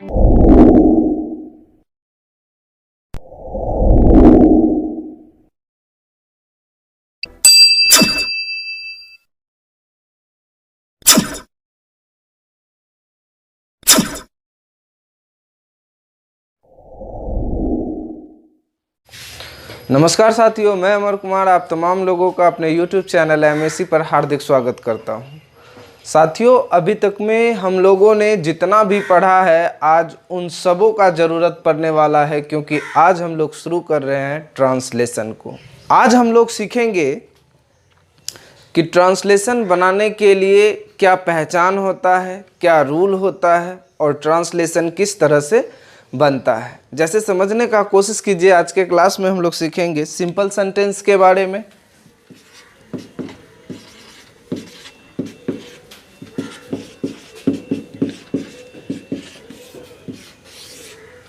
नमस्कार साथियों, मैं अमर कुमार आप तमाम लोगों का अपने YouTube चैनल MSc पर हार्दिक स्वागत करता हूं। साथियों, अभी तक में हम लोगों ने जितना भी पढ़ा है आज उन सबों का ज़रूरत पड़ने वाला है, क्योंकि आज हम लोग शुरू कर रहे हैं ट्रांसलेशन को। आज हम लोग सीखेंगे कि ट्रांसलेशन बनाने के लिए क्या पहचान होता है, क्या रूल होता है और ट्रांसलेशन किस तरह से बनता है। जैसे समझने का कोशिश कीजिए। आज के क्लास में हम लोग सीखेंगे सिंपल सेंटेंस के बारे में,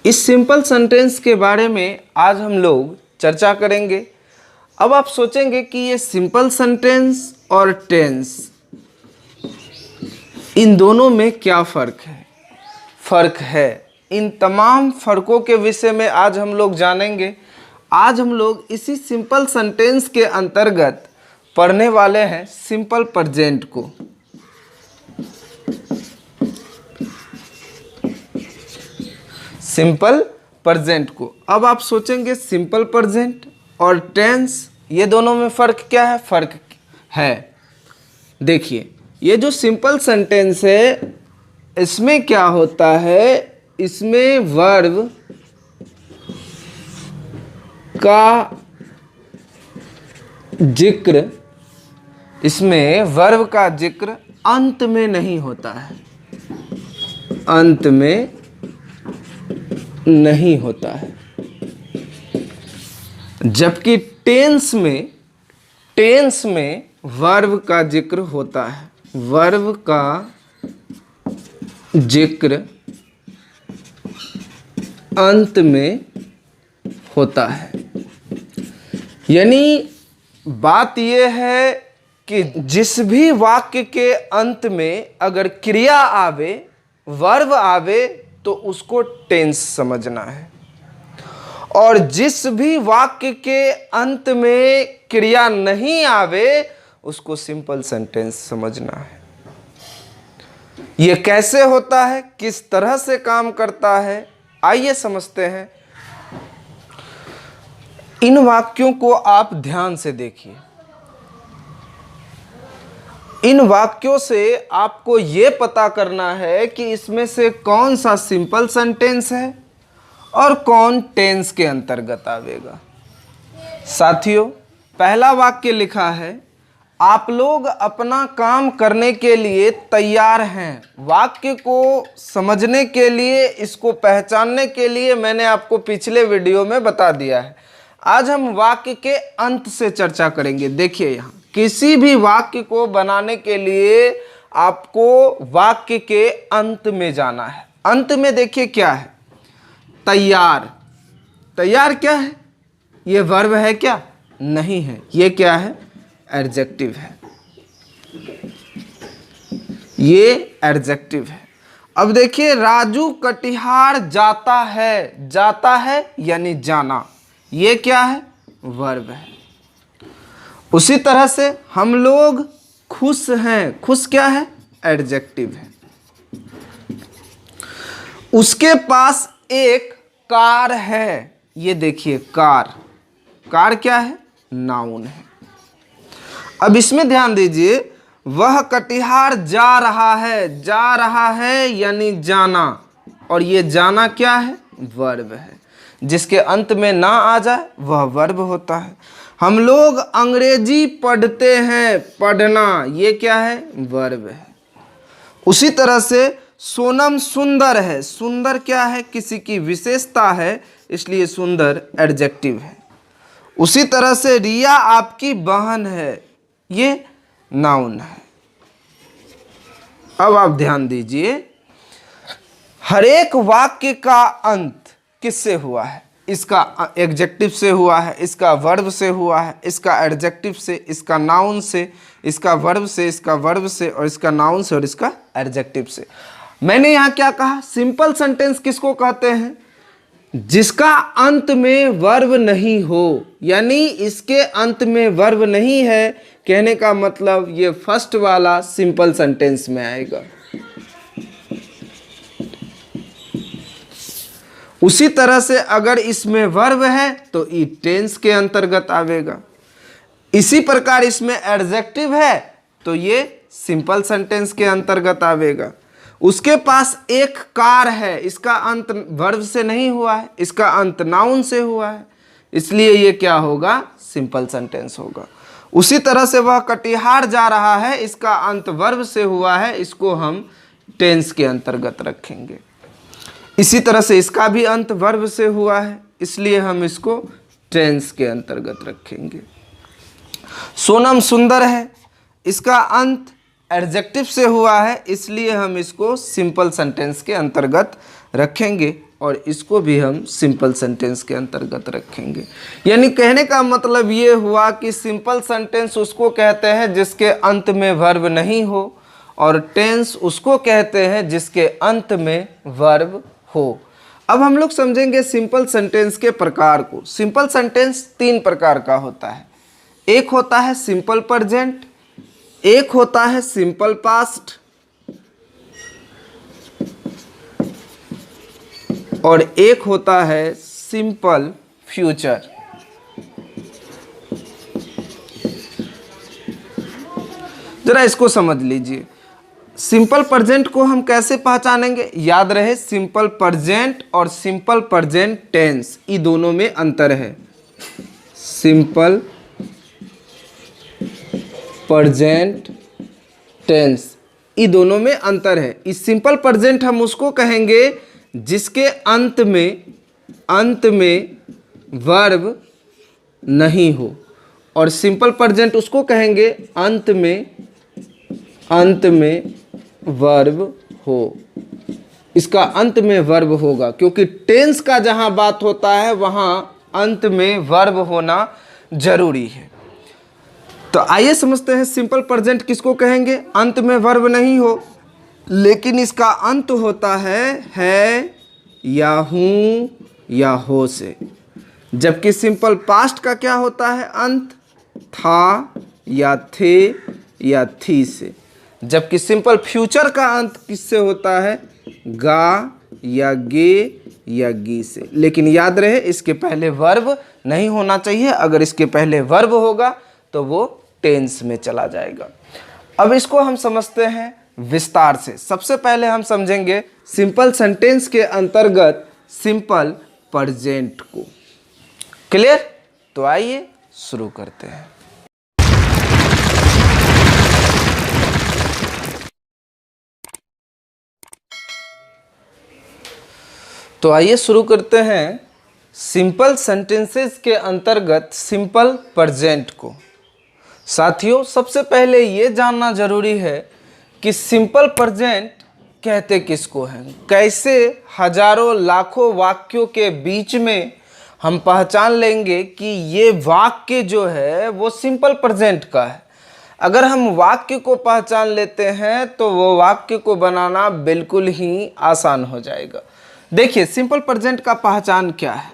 इस सिंपल सेंटेंस के बारे में आज हम लोग चर्चा करेंगे। अब आप सोचेंगे कि ये सिंपल सेंटेंस और टेंस, इन दोनों में क्या फ़र्क है। इन तमाम फ़र्कों के विषय में आज हम लोग जानेंगे। आज हम लोग इसी सिंपल सेंटेंस के अंतर्गत पढ़ने वाले हैं सिंपल प्रेजेंट को। सिंपल प्रेजेंट को। अब आप सोचेंगे सिंपल प्रेजेंट और टेंस, ये दोनों में फ़र्क क्या है? फ़र्क है, देखिए, ये जो सिंपल सेंटेंस है इसमें क्या होता है, इसमें वर्ब का जिक्र, इसमें वर्ब का जिक्र अंत में नहीं होता है, अंत में नहीं होता है। जबकि टेंस में वर्ब का जिक्र होता है, वर्ब का जिक्र अंत में होता है। यानी बात यह है कि जिस भी वाक्य के अंत में अगर क्रिया आवे, वर्ब आवे, तो उसको टेंस समझना है, और जिस भी वाक्य के अंत में क्रिया नहीं आवे उसको सिंपल सेंटेंस समझना है। यह कैसे होता है, किस तरह से काम करता है, आइए समझते हैं। इन वाक्यों को आप ध्यान से देखिए। इन वाक्यों से आपको ये पता करना है कि इसमें से कौन सा सिंपल सेंटेंस है और कौन टेंस के अंतर्गत आवेगा। साथियों, पहला वाक्य लिखा है, आप लोग अपना काम करने के लिए तैयार हैं। वाक्य को समझने के लिए, इसको पहचानने के लिए मैंने आपको पिछले वीडियो में बता दिया है। आज हम वाक्य के अंत से चर्चा करेंगे। देखिए, यहाँ किसी भी वाक्य को बनाने के लिए आपको वाक्य के अंत में जाना है। अंत में देखिए क्या है, तैयार। तैयार क्या है? ये वर्ब है क्या? नहीं है। ये क्या है? एडजेक्टिव है। ये एडजेक्टिव है। अब देखिए, राजू कटिहार जाता है। जाता है यानी जाना, ये क्या है? वर्ब है। उसी तरह से हम लोग खुश हैं। खुश क्या है? एडजेक्टिव है। उसके पास एक कार है। ये देखिए, कार। कार क्या है? नाउन है। अब इसमें ध्यान दीजिए, वह कटिहार जा रहा है। जा रहा है यानी जाना, और ये जाना क्या है? वर्ब है। जिसके अंत में ना आ जाए वह वर्ब होता है। हम लोग अंग्रेजी पढ़ते हैं। पढ़ना, ये क्या है? वर्ब है। उसी तरह से सोनम सुंदर है। सुंदर क्या है? किसी की विशेषता है, इसलिए सुंदर एडजेक्टिव है। उसी तरह से रिया आपकी बहन है, ये नाउन है। अब आप ध्यान दीजिए, हर एक वाक्य का अंत किससे हुआ है? इसका एडजेक्टिव से हुआ है, इसका वर्ब से हुआ है, इसका एडजेक्टिव से, इसका नाउन से, इसका वर्ब से, इसका वर्ब से, और इसका नाउन से, और इसका एडजेक्टिव से। मैंने यहां क्या कहा, सिंपल सेंटेंस किसको कहते हैं, जिसका अंत में वर्ब नहीं हो, यानी इसके अंत में वर्ब नहीं है, कहने का मतलब ये फर्स्ट वाला सिंपल सेंटेंस में आएगा। उसी तरह से अगर इसमें वर्ब है तो ई टेंस के अंतर्गत आवेगा। इसी प्रकार इसमें एडजेक्टिव है तो ये सिंपल सेंटेंस के अंतर्गत आवेगा। उसके पास एक कार है, इसका अंत वर्ब से नहीं हुआ है, इसका अंत नाउन से हुआ है, इसलिए ये क्या होगा, सिंपल सेंटेंस होगा। उसी तरह से वह कटिहार जा रहा है, इसका अंत वर्ब से हुआ है, इसको हम टेंस के अंतर्गत रखेंगे। इसी तरह से इसका भी अंत वर्ब से हुआ है, इसलिए हम इसको टेंस के अंतर्गत रखेंगे। सोनम सुंदर है, इसका अंत एडजेक्टिव से हुआ है, इसलिए हम इसको सिंपल सेंटेंस के अंतर्गत रखेंगे और इसको भी हम सिंपल सेंटेंस के अंतर्गत रखेंगे। यानी कहने का मतलब ये हुआ कि सिंपल सेंटेंस उसको कहते हैं जिसके अंत में वर्ब नहीं हो, और टेंस उसको कहते हैं जिसके अंत में वर्ब हो। अब हम लोग समझेंगे सिंपल सेंटेंस के प्रकार को। सिंपल सेंटेंस 3 प्रकार का होता है। एक होता है सिंपल प्रेजेंट, एक होता है सिंपल पास्ट और एक होता है सिंपल फ्यूचर। जरा इसको समझ लीजिए। सिंपल प्रेजेंट को हम कैसे पहचानेंगे, याद रहे सिंपल प्रेजेंट और सिंपल प्रेजेंट टेंस, ये दोनों में अंतर है। सिंपल प्रेजेंट टेंस, ये दोनों में अंतर है। इस सिंपल प्रेजेंट हम उसको कहेंगे जिसके अंत में वर्ब नहीं हो, और सिंपल प्रेजेंट उसको कहेंगे अंत में वर्ब हो। इसका अंत में वर्ब होगा, क्योंकि टेंस का जहां बात होता है वहां अंत में वर्ब होना जरूरी है। तो आइए समझते हैं सिंपल प्रेजेंट किसको कहेंगे, अंत में वर्ब नहीं हो लेकिन इसका अंत होता है या हूं या हो से। जबकि सिंपल पास्ट का क्या होता है, अंत था या थे या थी से। जबकि सिंपल फ्यूचर का अंत किससे होता है, गा या गे या गी से। लेकिन याद रहे इसके पहले वर्ब नहीं होना चाहिए, अगर इसके पहले वर्ब होगा तो वो टेंस में चला जाएगा। अब इसको हम समझते हैं विस्तार से। सबसे पहले हम समझेंगे सिंपल सेंटेंस के अंतर्गत सिंपल प्रेजेंट को। क्लियर? तो आइए शुरू करते हैं। तो आइए शुरू करते हैं सिंपल सेंटेंसेस के अंतर्गत सिंपल प्रेजेंट को। साथियों, सबसे पहले ये जानना जरूरी है कि सिंपल प्रेजेंट कहते किसको हैं, कैसे हजारों लाखों वाक्यों के बीच में हम पहचान लेंगे कि ये वाक्य जो है वो सिंपल प्रेजेंट का है। अगर हम वाक्य को पहचान लेते हैं तो वो वाक्य को बनाना बिल्कुल ही आसान हो जाएगा। देखिए सिंपल प्रेजेंट का पहचान क्या है।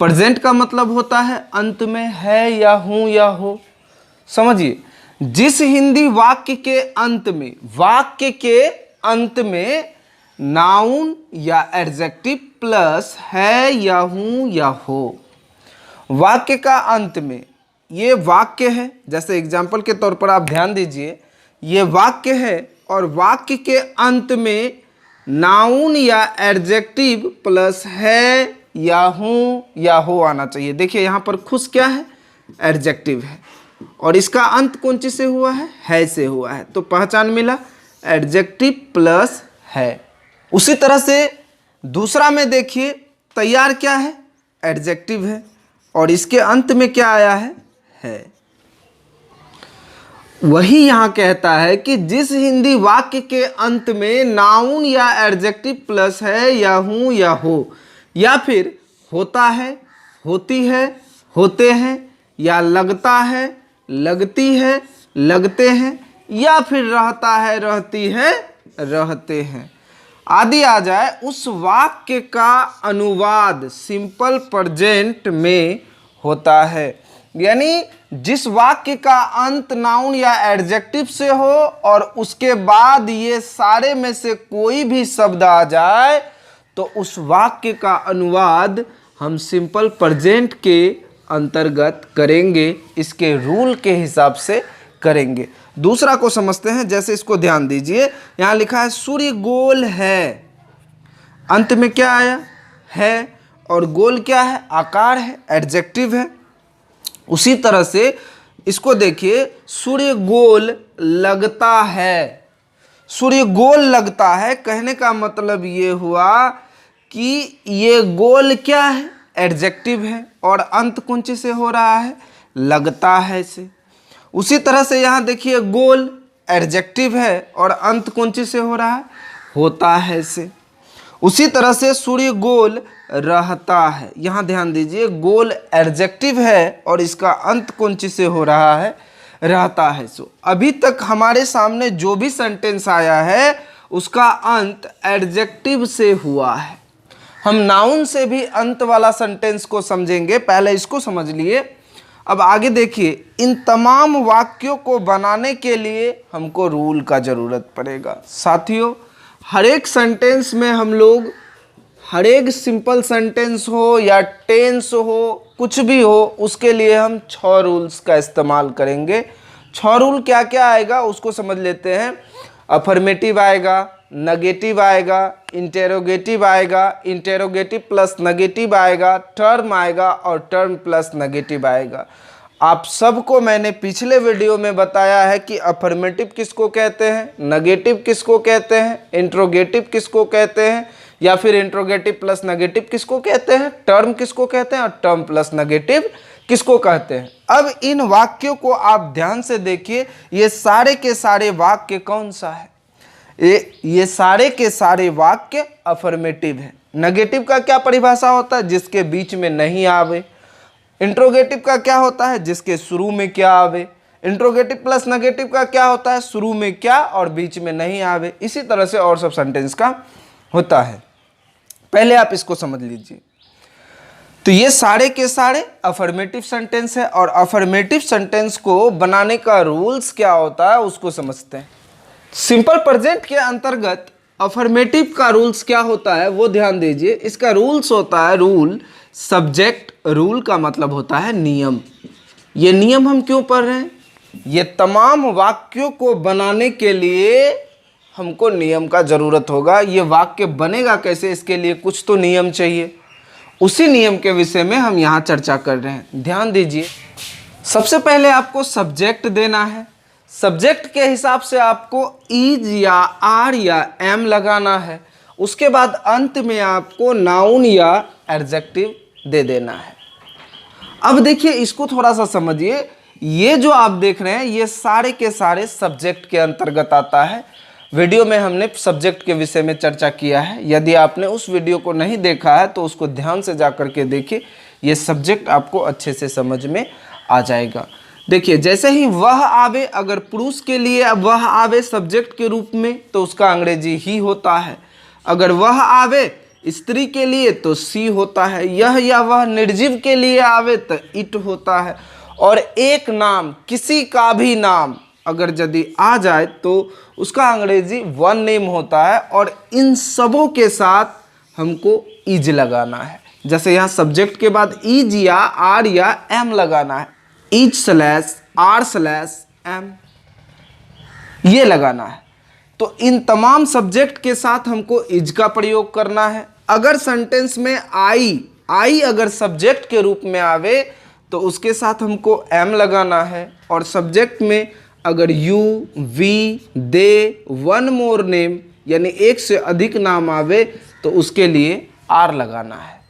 प्रेजेंट का मतलब होता है अंत में है या हूं या हो। समझिए, जिस हिंदी वाक्य के अंत में नाउन या एडजेक्टिव प्लस है या हूं या हो, वाक्य का अंत में, ये वाक्य है, जैसे एग्जाम्पल के तौर पर आप ध्यान दीजिए, ये वाक्य है और वाक्य के अंत में नाउन या एडजेक्टिव प्लस है या हूं या हो आना चाहिए। देखिए यहाँ पर खुश क्या है, एडजेक्टिव है, और इसका अंत कौन चीज से हुआ है से हुआ है, तो पहचान मिला, एडजेक्टिव प्लस है। उसी तरह से दूसरा में देखिए, तैयार क्या है, एडजेक्टिव है, और इसके अंत में क्या आया है। वही यहाँ कहता है कि जिस हिंदी वाक्य के अंत में नाउन या एडजेक्टिव प्लस है या हूं या हो, या फिर होता है, होती है, होते हैं, या लगता है, लगती है, लगते हैं, या फिर रहता है, रहती है, रहते हैं आदि आ जाए, उस वाक्य का अनुवाद सिंपल प्रेजेंट में होता है। यानी जिस वाक्य का अंत नाउन या एडजेक्टिव से हो और उसके बाद ये सारे में से कोई भी शब्द आ जाए तो उस वाक्य का अनुवाद हम सिंपल प्रेजेंट के अंतर्गत करेंगे, इसके रूल के हिसाब से करेंगे। दूसरा को समझते हैं, जैसे इसको ध्यान दीजिए, यहाँ लिखा है सूर्य गोल है, अंत में क्या आया है, और गोल क्या है, आकार है, एडजेक्टिव है। उसी तरह से इसको देखिए, सूर्य गोल लगता है। सूर्य गोल लगता है कहने का मतलब ये हुआ कि ये गोल क्या है, एडजेक्टिव है, और अंत कौन चीज से हो रहा है, लगता है से। उसी तरह से यहाँ देखिए, गोल एडजेक्टिव है और अंत कौन चीज से हो रहा है, होता है से। उसी तरह से सूर्य गोल रहता है, यहाँ ध्यान दीजिए, गोल एडजेक्टिव है और इसका अंत कौन चीज से हो रहा है, रहता है। सो अभी तक हमारे सामने जो भी सेंटेंस आया है उसका अंत एडजेक्टिव से हुआ है। हम नाउन से भी अंत वाला सेंटेंस को समझेंगे, पहले इसको समझ लिए। अब आगे देखिए, इन तमाम वाक्यों को बनाने के लिए हमको रूल का जरूरत पड़ेगा। साथियों, हर एक सेंटेंस में हम लोग, हर एक सिंपल सेंटेंस हो या टेंस हो, कुछ भी हो, उसके लिए हम 6 रूल्स का इस्तेमाल करेंगे। 6 रूल क्या क्या आएगा उसको समझ लेते हैं। अफर्मेटिव आएगा, नेगेटिव आएगा, इंटेरोगेटिव आएगा, इंटेरोगेटिव प्लस नेगेटिव आएगा, टर्म आएगा और टर्म प्लस नेगेटिव आएगा। आप सबको मैंने पिछले वीडियो में बताया है कि अफर्मेटिव किसको कहते हैं, नेगेटिव किसको कहते हैं, इंट्रोगेटिव किसको कहते हैं, या फिर इंट्रोगेटिव प्लस नेगेटिव किसको कहते हैं, टर्म किसको कहते हैं, और टर्म प्लस नेगेटिव किसको कहते हैं। अब इन वाक्यों को आप ध्यान से देखिए, ये सारे के सारे वाक्य कौन सा है, ये सारे के सारे वाक्य अफर्मेटिव है। नेगेटिव का क्या परिभाषा होता है, जिसके बीच में नहीं आवे। इंट्रोगेटिव का क्या होता है, जिसके शुरू में क्या आवे। इंट्रोगेटिव प्लस नेगेटिव का क्या होता है, शुरू में क्या और बीच में नहीं आवे। इसी तरह से और सब सेंटेंस का होता है। पहले आप इसको समझ लीजिए। तो ये सारे के सारे अफर्मेटिव सेंटेंस है, और अफर्मेटिव सेंटेंस को बनाने का रूल्स क्या होता है उसको समझते हैं। सिंपल प्रेजेंट के अंतर्गत अफर्मेटिव का रूल्स क्या होता है वो ध्यान दीजिए। इसका रूल्स होता है, रूल सब्जेक्ट, रूल का मतलब होता है नियम। ये नियम हम क्यों पढ़ रहे हैं, ये तमाम वाक्यों को बनाने के लिए हमको नियम का जरूरत होगा। ये वाक्य बनेगा कैसे, इसके लिए कुछ तो नियम चाहिए। उसी नियम के विषय में हम यहाँ चर्चा कर रहे हैं। ध्यान दीजिए, सबसे पहले आपको सब्जेक्ट देना है। सब्जेक्ट के हिसाब से आपको इज या आर या एम लगाना है। उसके बाद अंत में आपको नाउन या एडजेक्टिव दे देना है। अब देखिए, इसको थोड़ा सा समझिए। ये जो आप देख रहे हैं ये सारे के सारे सब्जेक्ट के अंतर्गत आता है। वीडियो में हमने सब्जेक्ट के विषय में चर्चा किया है। यदि आपने उस वीडियो को नहीं देखा है तो उसको ध्यान से जा कर के देखिए, ये सब्जेक्ट आपको अच्छे से समझ में आ जाएगा। देखिए, जैसे ही वह आवे, अगर पुरुष के लिए वह आवे सब्जेक्ट के रूप में तो उसका अंग्रेजी ही होता है। अगर वह आवे स्त्री के लिए तो सी होता है। यह या वह निर्जीव के लिए आवे तो इट होता है। और एक नाम, किसी का भी नाम अगर यदि आ जाए तो उसका अंग्रेजी वन नेम होता है। और इन सबों के साथ हमको इज लगाना है। जैसे यहाँ सब्जेक्ट के बाद इज या आर या एम लगाना है, is slash are slash am, ये लगाना है। तो इन तमाम सब्जेक्ट के साथ हमको इज का प्रयोग करना है। अगर सेंटेंस में आई अगर सब्जेक्ट के रूप में आवे तो उसके साथ हमको एम लगाना है। और सब्जेक्ट में अगर you, we, they, one more name यानी एक से अधिक नाम आवे तो उसके लिए आर लगाना है।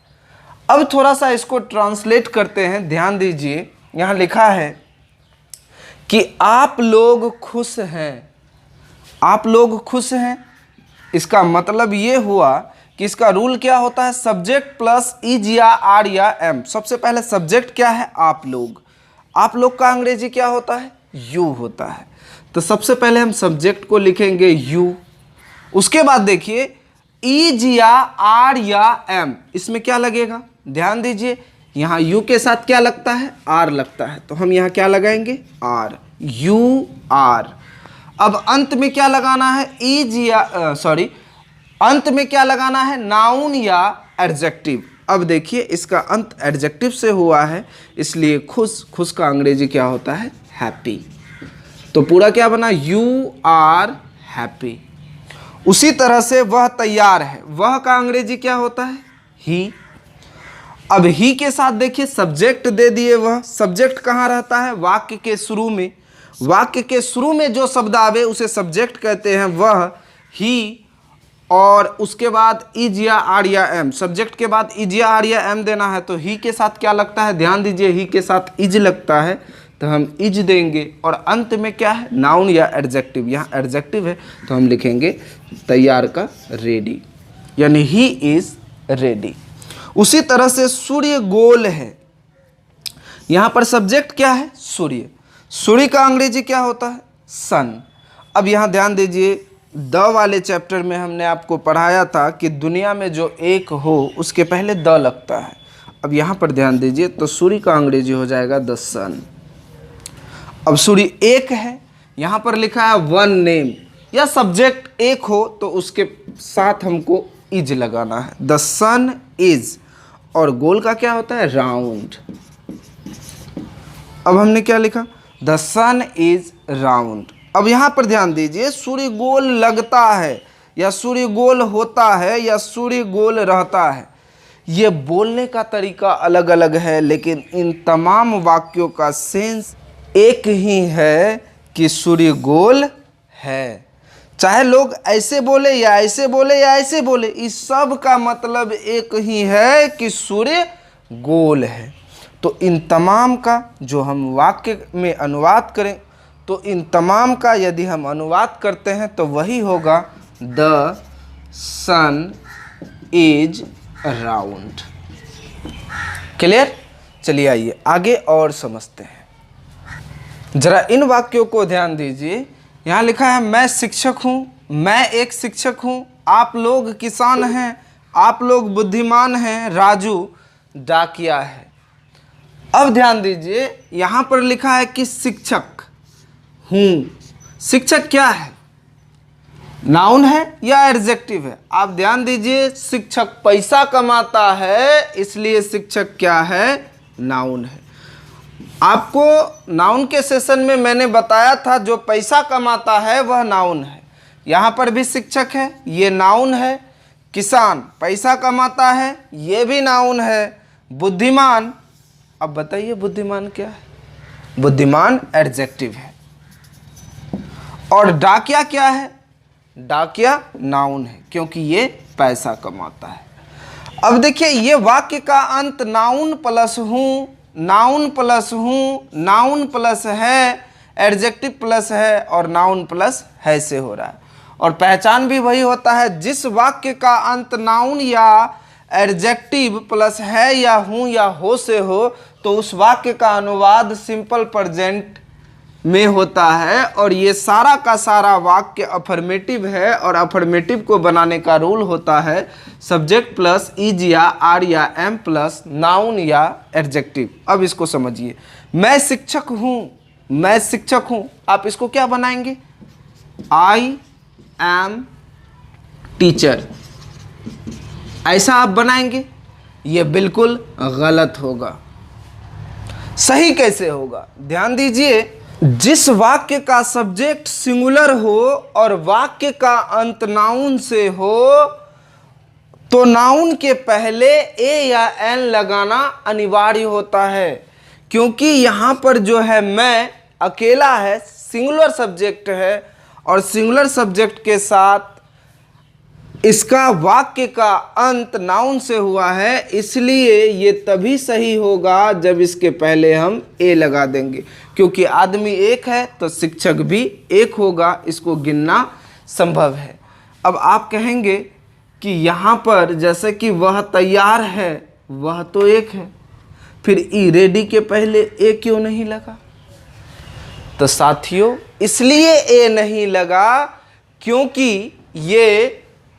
अब थोड़ा सा इसको ट्रांसलेट करते हैं। ध्यान दीजिए, यहाँ लिखा है कि आप लोग खुश हैं। आप लोग खुश हैं, इसका मतलब ये हुआ कि इसका रूल क्या होता है, सब्जेक्ट प्लस इज या आर या एम। सबसे पहले सब्जेक्ट क्या है, आप लोग। आप लोग का अंग्रेजी क्या होता है, यू होता है। तो सबसे पहले हम सब्जेक्ट को लिखेंगे यू। उसके बाद देखिए इज या आर या एम, इसमें क्या लगेगा, ध्यान दीजिए यहां यू के साथ क्या लगता है, आर लगता है, तो हम यहां क्या लगाएंगे, आर, यू आर। अब अंत में क्या लगाना है, इज या अंत में क्या लगाना है, नाउन या एडजेक्टिव। अब देखिए इसका अंत एडजेक्टिव से हुआ है, इसलिए खुश, खुश का अंग्रेजी क्या होता है, हैप्पी। तो पूरा क्या बना, यू आर हैप्पी। उसी तरह से वह तैयार है, वह का अंग्रेजी क्या होता है, ही। अब ही के साथ देखिए सब्जेक्ट दे दिए, वह सब्जेक्ट कहाँ रहता है, वाक्य के शुरू में। वाक्य के शुरू में जो शब्द आवे उसे सब्जेक्ट कहते हैं, वह ही। और उसके बाद इज या आर या एम, सब्जेक्ट के बाद इज या आर या एम देना है, तो ही के साथ क्या लगता है, ध्यान दीजिए ही के साथ इज लगता है, तो हम इज देंगे। और अंत में क्या है, नाउन या एडजेक्टिव, यहाँ एडजेक्टिव है तो हम लिखेंगे तैयार का रेडी, यानी ही इज रेडी। उसी तरह से सूर्य गोल है, यहाँ पर सब्जेक्ट क्या है, सूर्य। सूर्य का अंग्रेजी क्या होता है, सन। अब यहाँ ध्यान दीजिए द वाले चैप्टर में हमने आपको पढ़ाया था कि दुनिया में जो एक हो उसके पहले द लगता है। अब यहाँ पर ध्यान दीजिए, तो सूर्य का अंग्रेजी हो जाएगा द सन। अब सूर्य एक है, यहाँ पर लिखा है वन नेम, या सब्जेक्ट एक हो तो उसके साथ हमको इज लगाना है, द सन इज। और गोल का क्या होता है, राउंड। अब हमने क्या लिखा, द सन इज राउंड। अब यहाँ पर ध्यान दीजिए, सूर्य गोल लगता है, या सूर्य गोल होता है, या सूर्य गोल रहता है, ये बोलने का तरीका अलग अलग है, लेकिन इन तमाम वाक्यों का सेंस एक ही है कि सूर्य गोल है। चाहे लोग ऐसे बोले या ऐसे बोले या ऐसे बोले, इस सब का मतलब एक ही है कि सूर्य गोल है। तो इन तमाम का जो हम वाक्य में अनुवाद करें, तो इन तमाम का यदि हम अनुवाद करते हैं तो वही होगा the sun is round. Clear? चलिए आइए आगे और समझते हैं। जरा इन वाक्यों को ध्यान दीजिए। यहाँ लिखा है मैं शिक्षक हूँ, मैं एक शिक्षक हूँ, आप लोग किसान हैं, आप लोग बुद्धिमान हैं, राजू डाकिया है। अब ध्यान दीजिए यहाँ पर लिखा है कि शिक्षक हूँ। शिक्षक क्या है, नाउन है या एडजेक्टिव है? आप ध्यान दीजिए, शिक्षक पैसा कमाता है, इसलिए शिक्षक क्या है, नाउन है। आपको नाउन के सेशन में मैंने बताया था जो पैसा कमाता है वह नाउन है। यहाँ पर भी शिक्षक है, ये नाउन है। किसान पैसा कमाता है, ये भी नाउन है। बुद्धिमान, अब बताइए बुद्धिमान क्या है? बुद्धिमान एडजेक्टिव है। और डाकिया क्या है? डाकिया नाउन है, क्योंकि ये पैसा कमाता है। अब देखिए ये वाक्य का अंत नाउन प्लस हूँ, नाउन प्लस हूँ, नाउन प्लस है, एडजेक्टिव प्लस है और नाउन प्लस है से हो रहा है। और पहचान भी वही होता है, जिस वाक्य का अंत नाउन या एडजेक्टिव प्लस है या हूँ या हो से हो, तो उस वाक्य का अनुवाद सिंपल प्रेजेंट में होता है। और ये सारा का सारा वाक्य अफर्मेटिव है, और अफर्मेटिव को बनाने का रूल होता है सब्जेक्ट प्लस इज या आर या एम प्लस नाउन या एडजेक्टिव। अब इसको समझिए, मैं शिक्षक हूँ, मैं शिक्षक हूँ, आप इसको क्या बनाएंगे? आई एम टीचर, ऐसा आप बनाएंगे? ये बिल्कुल गलत होगा। सही कैसे होगा? ध्यान दीजिए, जिस वाक्य का सब्जेक्ट सिंगुलर हो और वाक्य का अंत नाउन से हो, तो नाउन के पहले ए या एन लगाना अनिवार्य होता है। क्योंकि यहाँ पर जो है मैं अकेला है, सिंगुलर सब्जेक्ट है, और सिंगुलर सब्जेक्ट के साथ इसका वाक्य का अंत नाउन से हुआ है, इसलिए ये तभी सही होगा जब इसके पहले हम ए लगा देंगे। क्योंकि आदमी एक है तो शिक्षक भी एक होगा, इसको गिनना संभव है। अब आप कहेंगे कि यहाँ पर जैसे कि वह तैयार है, वह तो एक है, फिर ई रेडी के पहले ए क्यों नहीं लगा? तो साथियों इसलिए ए नहीं लगा क्योंकि ये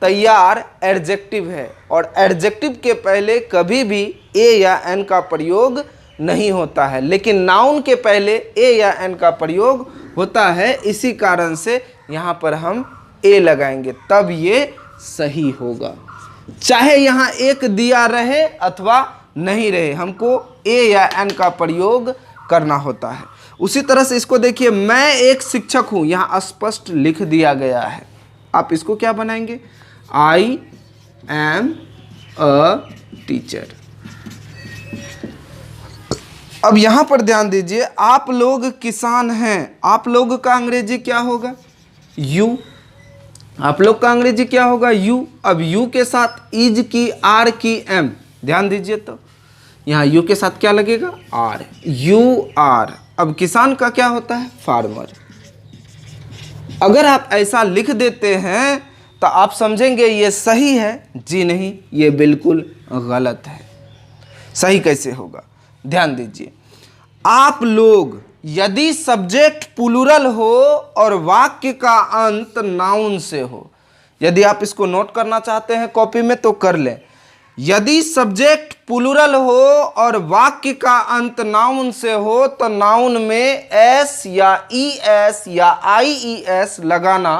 तैयार एडजेक्टिव है और एडजेक्टिव के पहले कभी भी ए या एन का प्रयोग नहीं होता है, लेकिन नाउन के पहले ए या एन का प्रयोग होता है। इसी कारण से यहाँ पर हम ए लगाएंगे, तब ये सही होगा। चाहे यहाँ एक दिया रहे अथवा नहीं रहे, हमको ए या एन का प्रयोग करना होता है। उसी तरह से इसको देखिए, मैं एक शिक्षक हूँ, यहाँ स्पष्ट लिख दिया गया है। आप इसको क्या बनाएंगे? I am a teacher. अब यहाँ पर ध्यान दीजिए, आप लोग किसान हैं, आप लोग का अंग्रेजी क्या होगा? यू। आप लोग का अंग्रेजी क्या होगा? यू। अब यू के साथ इज की, आर की, एम, ध्यान दीजिए तो यहाँ यू के साथ क्या लगेगा? Are, you are. अब किसान का क्या होता है? फार्मर। अगर आप ऐसा लिख देते हैं तो आप समझेंगे ये सही है। जी नहीं, ये बिल्कुल गलत है। सही कैसे होगा? ध्यान दीजिए, आप लोग यदि सब्जेक्ट प्लूरल हो और वाक्य का अंत नाउन से हो, यदि आप इसको नोट करना चाहते हैं कॉपी में तो कर लें। यदि सब्जेक्ट प्लूरल हो और वाक्य का अंत नाउन से हो तो नाउन में एस या ई एस या आई ई एस लगाना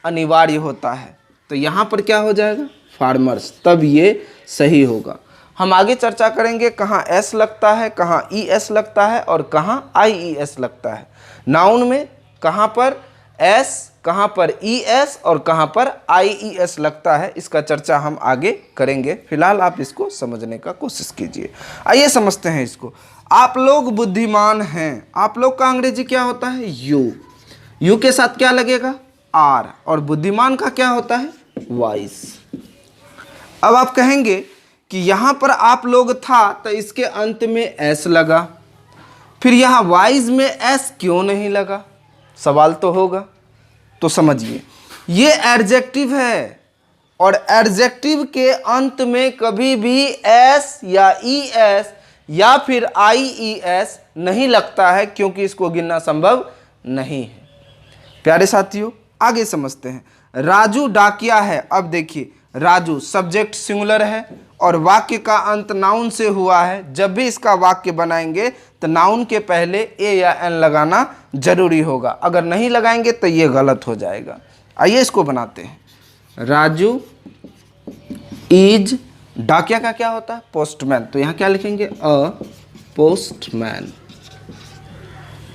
अनिवार्य होता है। तो यहाँ पर क्या हो जाएगा? फार्मर्स। तब ये सही होगा। हम आगे चर्चा करेंगे कहाँ एस लगता है, कहाँ ई एस लगता है और कहाँ आई ई एस लगता है। नाउन में कहाँ पर एस, कहाँ पर ई एस और कहाँ पर आई ई एस लगता है, इसका चर्चा हम आगे करेंगे। फिलहाल आप इसको समझने का कोशिश कीजिए। आइए समझते हैं इसको। आप लोग बुद्धिमान हैं, आप लोग का अंग्रेजी क्या होता है? यू। यू के साथ क्या लगेगा? आर। और बुद्धिमान का क्या होता है? वाइस। अब आप कहेंगे कि यहाँ पर आप लोग था तो इसके अंत में एस लगा, फिर यहाँ वाइज में एस क्यों नहीं लगा? सवाल तो होगा। तो समझिए, ये एडजेक्टिव है और एडजेक्टिव के अंत में कभी भी एस या ई एस या फिर आई ई एस नहीं लगता है, क्योंकि इसको गिनना संभव नहीं है। प्यारे साथियों, आगे समझते हैं। राजू डाकिया है। अब देखिए, राजू सब्जेक्ट सिंगुलर है और वाक्य का अंत नाउन से हुआ है। जब भी इसका वाक्य बनाएंगे तो नाउन के पहले ए या एन लगाना जरूरी होगा। अगर नहीं लगाएंगे तो ये गलत हो जाएगा। आइए इसको बनाते हैं। राजू इज, डाकिया का क्या होता है? पोस्टमैन। तो यहाँ क्या लिखेंगे? अ पोस्टमैन।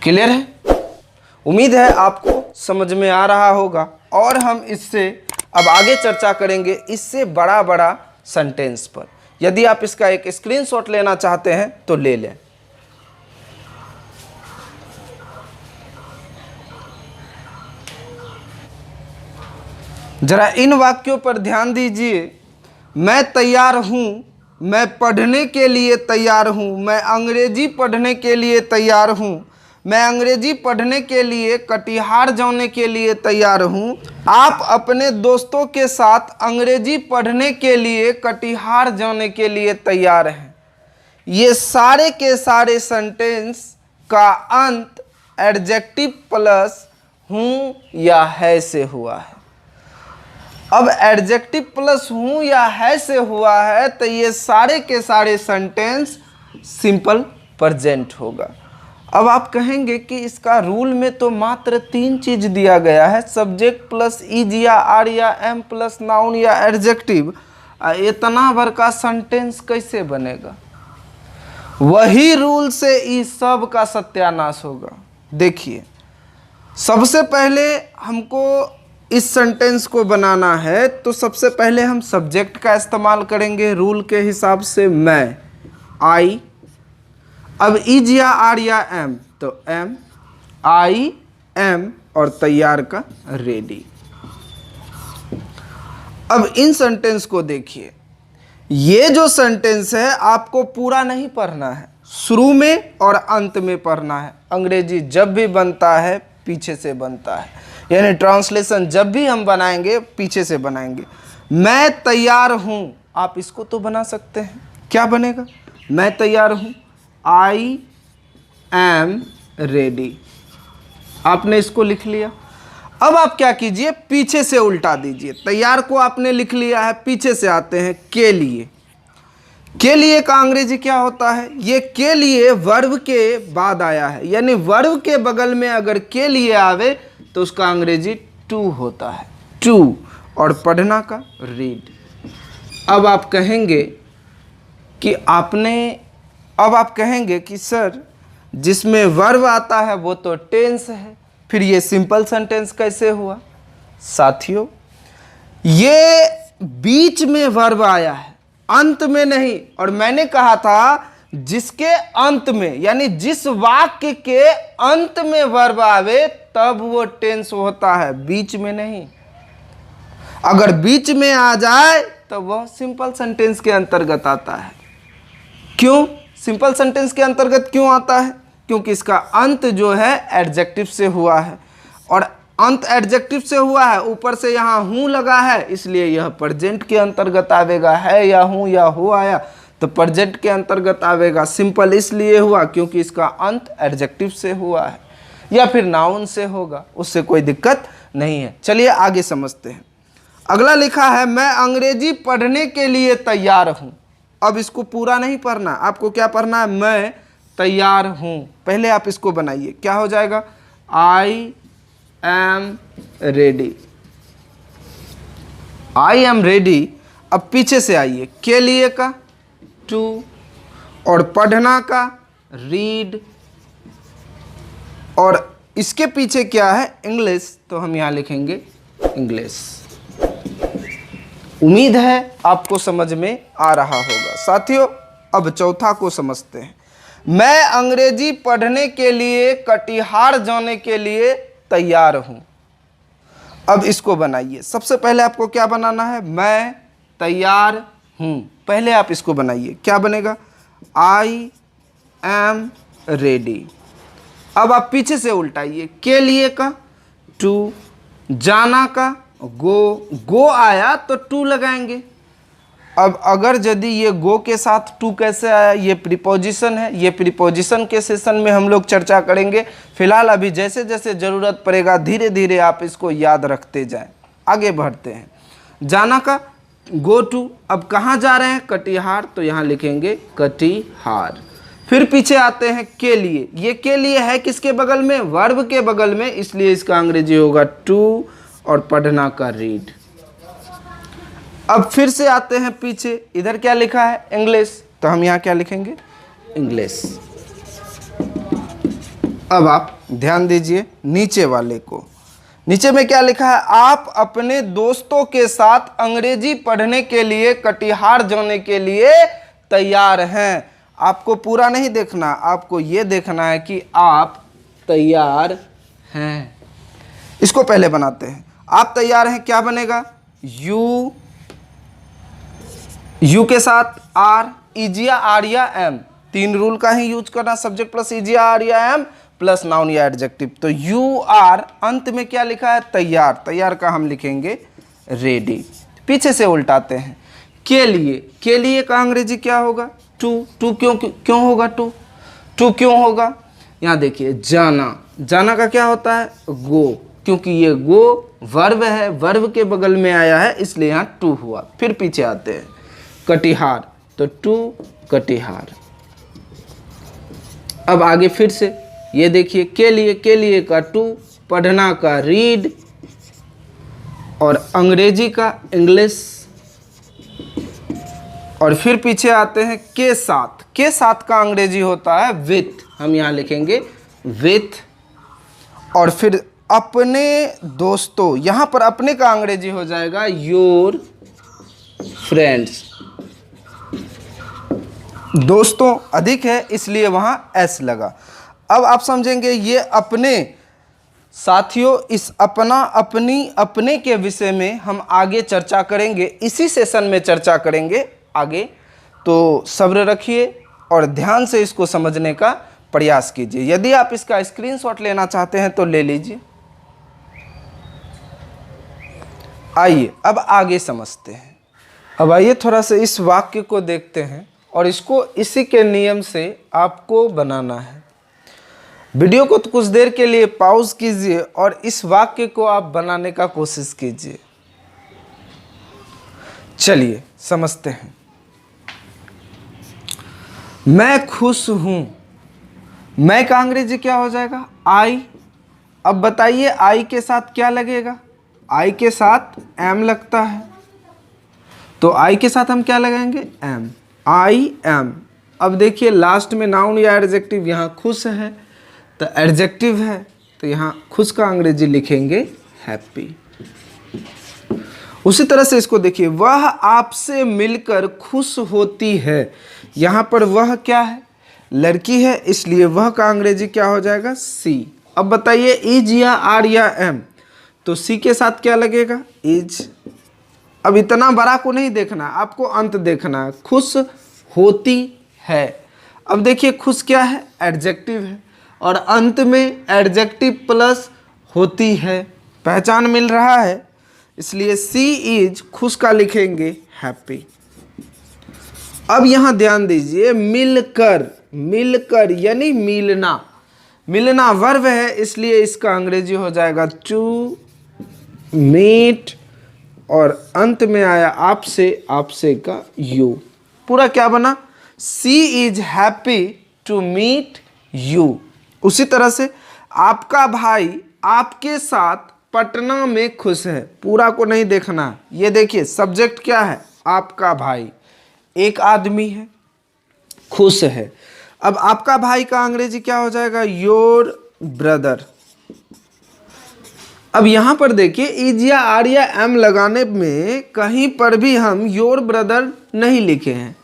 क्लियर है? उम्मीद है आपको समझ में आ रहा होगा और हम इससे अब आगे चर्चा करेंगे इससे बड़ा बड़ा सेंटेंस पर। यदि आप इसका एक स्क्रीनशॉट लेना चाहते हैं तो ले लें। जरा इन वाक्यों पर ध्यान दीजिए। मैं तैयार हूं, मैं पढ़ने के लिए तैयार हूं, मैं अंग्रेजी पढ़ने के लिए तैयार हूं, मैं अंग्रेजी पढ़ने के लिए कटिहार जाने के लिए तैयार हूं। आप अपने दोस्तों के साथ अंग्रेजी पढ़ने के लिए कटिहार जाने के लिए तैयार हैं। ये सारे के सारे सेंटेंस का अंत एडजेक्टिव प्लस हूं या है से हुआ है। अब एडजेक्टिव प्लस हूं या है से हुआ है तो ये सारे के सारे सेंटेंस सिंपल प्रेजेंट होगा। अब आप कहेंगे कि इसका रूल में तो मात्र 3 चीज दिया गया है, सब्जेक्ट प्लस इज या आर या एम प्लस नाउन या एडजेक्टिव, इतना भर का सेंटेंस कैसे बनेगा? वही रूल से इस सब का सत्यानाश होगा। देखिए, सबसे पहले हमको इस सेंटेंस को बनाना है तो सबसे पहले हम सब्जेक्ट का इस्तेमाल करेंगे रूल के हिसाब से। मैं, आई। अब इज या आर या एम तो एम, आई एम और तैयार का रेडी। अब इन सेंटेंस को देखिए। ये जो सेंटेंस है आपको पूरा नहीं पढ़ना है, शुरू में और अंत में पढ़ना है। अंग्रेजी जब भी बनता है पीछे से बनता है, यानी ट्रांसलेशन जब भी हम बनाएंगे पीछे से बनाएंगे। मैं तैयार हूं, आप इसको तो बना सकते हैं। क्या बनेगा? मैं तैयार हूं, आई एम रेडी। आपने इसको लिख लिया। अब आप क्या कीजिए, पीछे से उल्टा दीजिए। तैयार को आपने लिख लिया है, पीछे से आते हैं के लिए। के लिए का अंग्रेजी क्या होता है? ये के लिए वर्ब के बाद आया है, यानी वर्ब के बगल में अगर के लिए आवे तो उसका अंग्रेजी टू होता है, टू। और पढ़ना का रीड। अब आप कहेंगे कि सर जिसमें वर्ब आता है वो तो टेंस है, फिर ये सिंपल सेंटेंस कैसे हुआ? साथियों, ये बीच में वर्ब आया है, अंत में नहीं। और मैंने कहा था जिसके अंत में, यानी जिस वाक्य के अंत में वर्ब आवे तब वो टेंस होता है, बीच में नहीं। अगर बीच में आ जाए तो वह सिंपल सेंटेंस के अंतर्गत आता है। क्यों सिंपल सेंटेंस के अंतर्गत क्यों आता है? क्योंकि इसका अंत जो है एडजेक्टिव से हुआ है, और अंत एडजेक्टिव से हुआ है, ऊपर से यहाँ हूँ लगा है, इसलिए यह प्रेजेंट के अंतर्गत आवेगा। है या हूँ या हो आया तो प्रेजेंट के अंतर्गत आवेगा। सिंपल इसलिए हुआ क्योंकि इसका अंत एडजेक्टिव से हुआ है, या फिर नाउन से होगा, उससे कोई दिक्कत नहीं है। चलिए आगे समझते हैं। अगला लिखा है, मैं अंग्रेजी पढ़ने के लिए तैयार हूँ। अब इसको पूरा नहीं पढ़ना, आपको क्या पढ़ना है? मैं तैयार हूँ। पहले आप इसको बनाइए, क्या हो जाएगा? I am ready. I am ready. अब पीछे से आइए, के लिए का टू, और पढ़ना का रीड, और इसके पीछे क्या है? इंग्लिश, तो हम यहाँ लिखेंगे इंग्लिश। उम्मीद है आपको समझ में आ रहा होगा। साथियों, अब चौथा को समझते हैं। मैं अंग्रेजी पढ़ने के लिए कटिहार जाने के लिए तैयार हूँ। अब इसको बनाइए। सबसे पहले आपको क्या बनाना है? मैं तैयार हूँ। पहले आप इसको बनाइए, क्या बनेगा? I am ready. अब आप पीछे से उल्टाइए, के लिए का टू, जाना का गो आया तो टू लगाएंगे। अब अगर यदि ये गो के साथ टू कैसे आया, ये प्रीपोजिशन है, ये प्रीपोजिशन के सेशन में हम लोग चर्चा करेंगे। फिलहाल अभी जैसे जैसे ज़रूरत पड़ेगा धीरे धीरे आप इसको याद रखते जाएं। आगे बढ़ते हैं। जाना का गो टू। अब कहाँ जा रहे हैं? कटिहार, तो यहाँ लिखेंगे कटिहार। फिर पीछे आते हैं के लिए। ये के लिए है किसके बगल में? वर्ब के बगल में, इसलिए इसका अंग्रेजी होगा टू, और पढ़ना का रीड। अब फिर से आते हैं पीछे, इधर क्या लिखा है? इंग्लिश, तो हम यहाँ क्या लिखेंगे? इंग्लिश। अब आप ध्यान दीजिए नीचे वाले को। नीचे में क्या लिखा है? आप अपने दोस्तों के साथ अंग्रेजी पढ़ने के लिए कटिहार जाने के लिए तैयार हैं। आपको पूरा नहीं देखना, आपको ये देखना है कि आप तैयार हैं। इसको पहले बनाते हैं। आप तैयार हैं, क्या बनेगा? यू के साथ आर, इजिया आर या एम, तीन रूल का ही यूज करना, सब्जेक्ट प्लस इजिया आर या एम प्लस नाउन या एडजेक्टिव। तो यू आर, अंत में क्या लिखा है? तैयार। तैयार का हम लिखेंगे रेडी। पीछे से उल्टाते हैं। के लिए का अंग्रेजी क्या होगा? टू। क्यों होगा? टू क्यों होगा? यहाँ देखिए, जाना का क्या होता है? गो, क्योंकि ये गो वर्ब है, वर्ब के बगल में आया है, इसलिए यहाँ टू हुआ। फिर पीछे आते हैं, कटिहार, तो टू कटिहार। अब आगे फिर से ये देखिए, के लिए का टू, पढ़ना का रीड, और अंग्रेजी का इंग्लिश। और फिर पीछे आते हैं के साथ का अंग्रेजी होता है विथ, हम यहाँ लिखेंगे विथ। और फिर अपने दोस्तों, यहाँ पर अपने का अंग्रेजी हो जाएगा योर फ्रेंड्स। दोस्तों अधिक है इसलिए वहाँ एस लगा। अब आप समझेंगे ये अपने। साथियों, इस अपना, अपनी, अपने के विषय में हम आगे चर्चा करेंगे, इसी सेशन में चर्चा करेंगे आगे। तो सब्र रखिए और ध्यान से इसको समझने का प्रयास कीजिए। यदि आप इसका स्क्रीनशॉट लेना चाहते हैं तो ले लीजिए। आइए अब आगे समझते हैं। अब आइए थोड़ा सा इस वाक्य को देखते हैं और इसको इसी के नियम से आपको बनाना है। वीडियो को तो कुछ देर के लिए पॉज कीजिए और इस वाक्य को आप बनाने का कोशिश कीजिए। चलिए समझते हैं। मैं खुश हूं, मैं का अंग्रेजी क्या हो जाएगा? आई। अब बताइए आई के साथ क्या लगेगा? आई के साथ एम लगता है, तो आई के साथ हम क्या लगाएंगे? एम। I am. अब देखिए लास्ट में नाउन या एडजेक्टिव, यहाँ खुश है तो एडजेक्टिव है, तो यहाँ खुश का अंग्रेजी लिखेंगे हैप्पी। उसी तरह से इसको देखिए, वह आपसे मिलकर खुश होती है। यहाँ पर वह क्या है? लड़की है, इसलिए वह का अंग्रेजी क्या हो जाएगा? सी। अब बताइए इज या आर या एम, तो सी के साथ क्या लगेगा? इज। अब इतना बड़ा को नहीं देखना, आपको अंत देखना है। खुश होती है। अब देखिए खुश क्या है? एडजेक्टिव है, और अंत में एडजेक्टिव प्लस होती है। पहचान मिल रहा है, इसलिए सी इज खुश का लिखेंगे हैप्पी। अब यहाँ ध्यान दीजिए, मिलकर, मिलकर यानी मिलना, मिलना वर्ब है, इसलिए इसका अंग्रेजी हो जाएगा टू मीट, और अंत में आया आपसे, आपसे का यू। पूरा क्या बना? She is happy to meet you. उसी तरह से आपका भाई आपके साथ पटना में खुश है। पूरा को नहीं देखना। ये देखिए सब्जेक्ट क्या है? आपका भाई, एक आदमी है, खुश है। अब आपका भाई का अंग्रेजी क्या हो जाएगा? Your brother. अब यहां पर देखिए इज या आर या एम लगाने में कहीं पर भी हम योर ब्रदर नहीं लिखे हैं,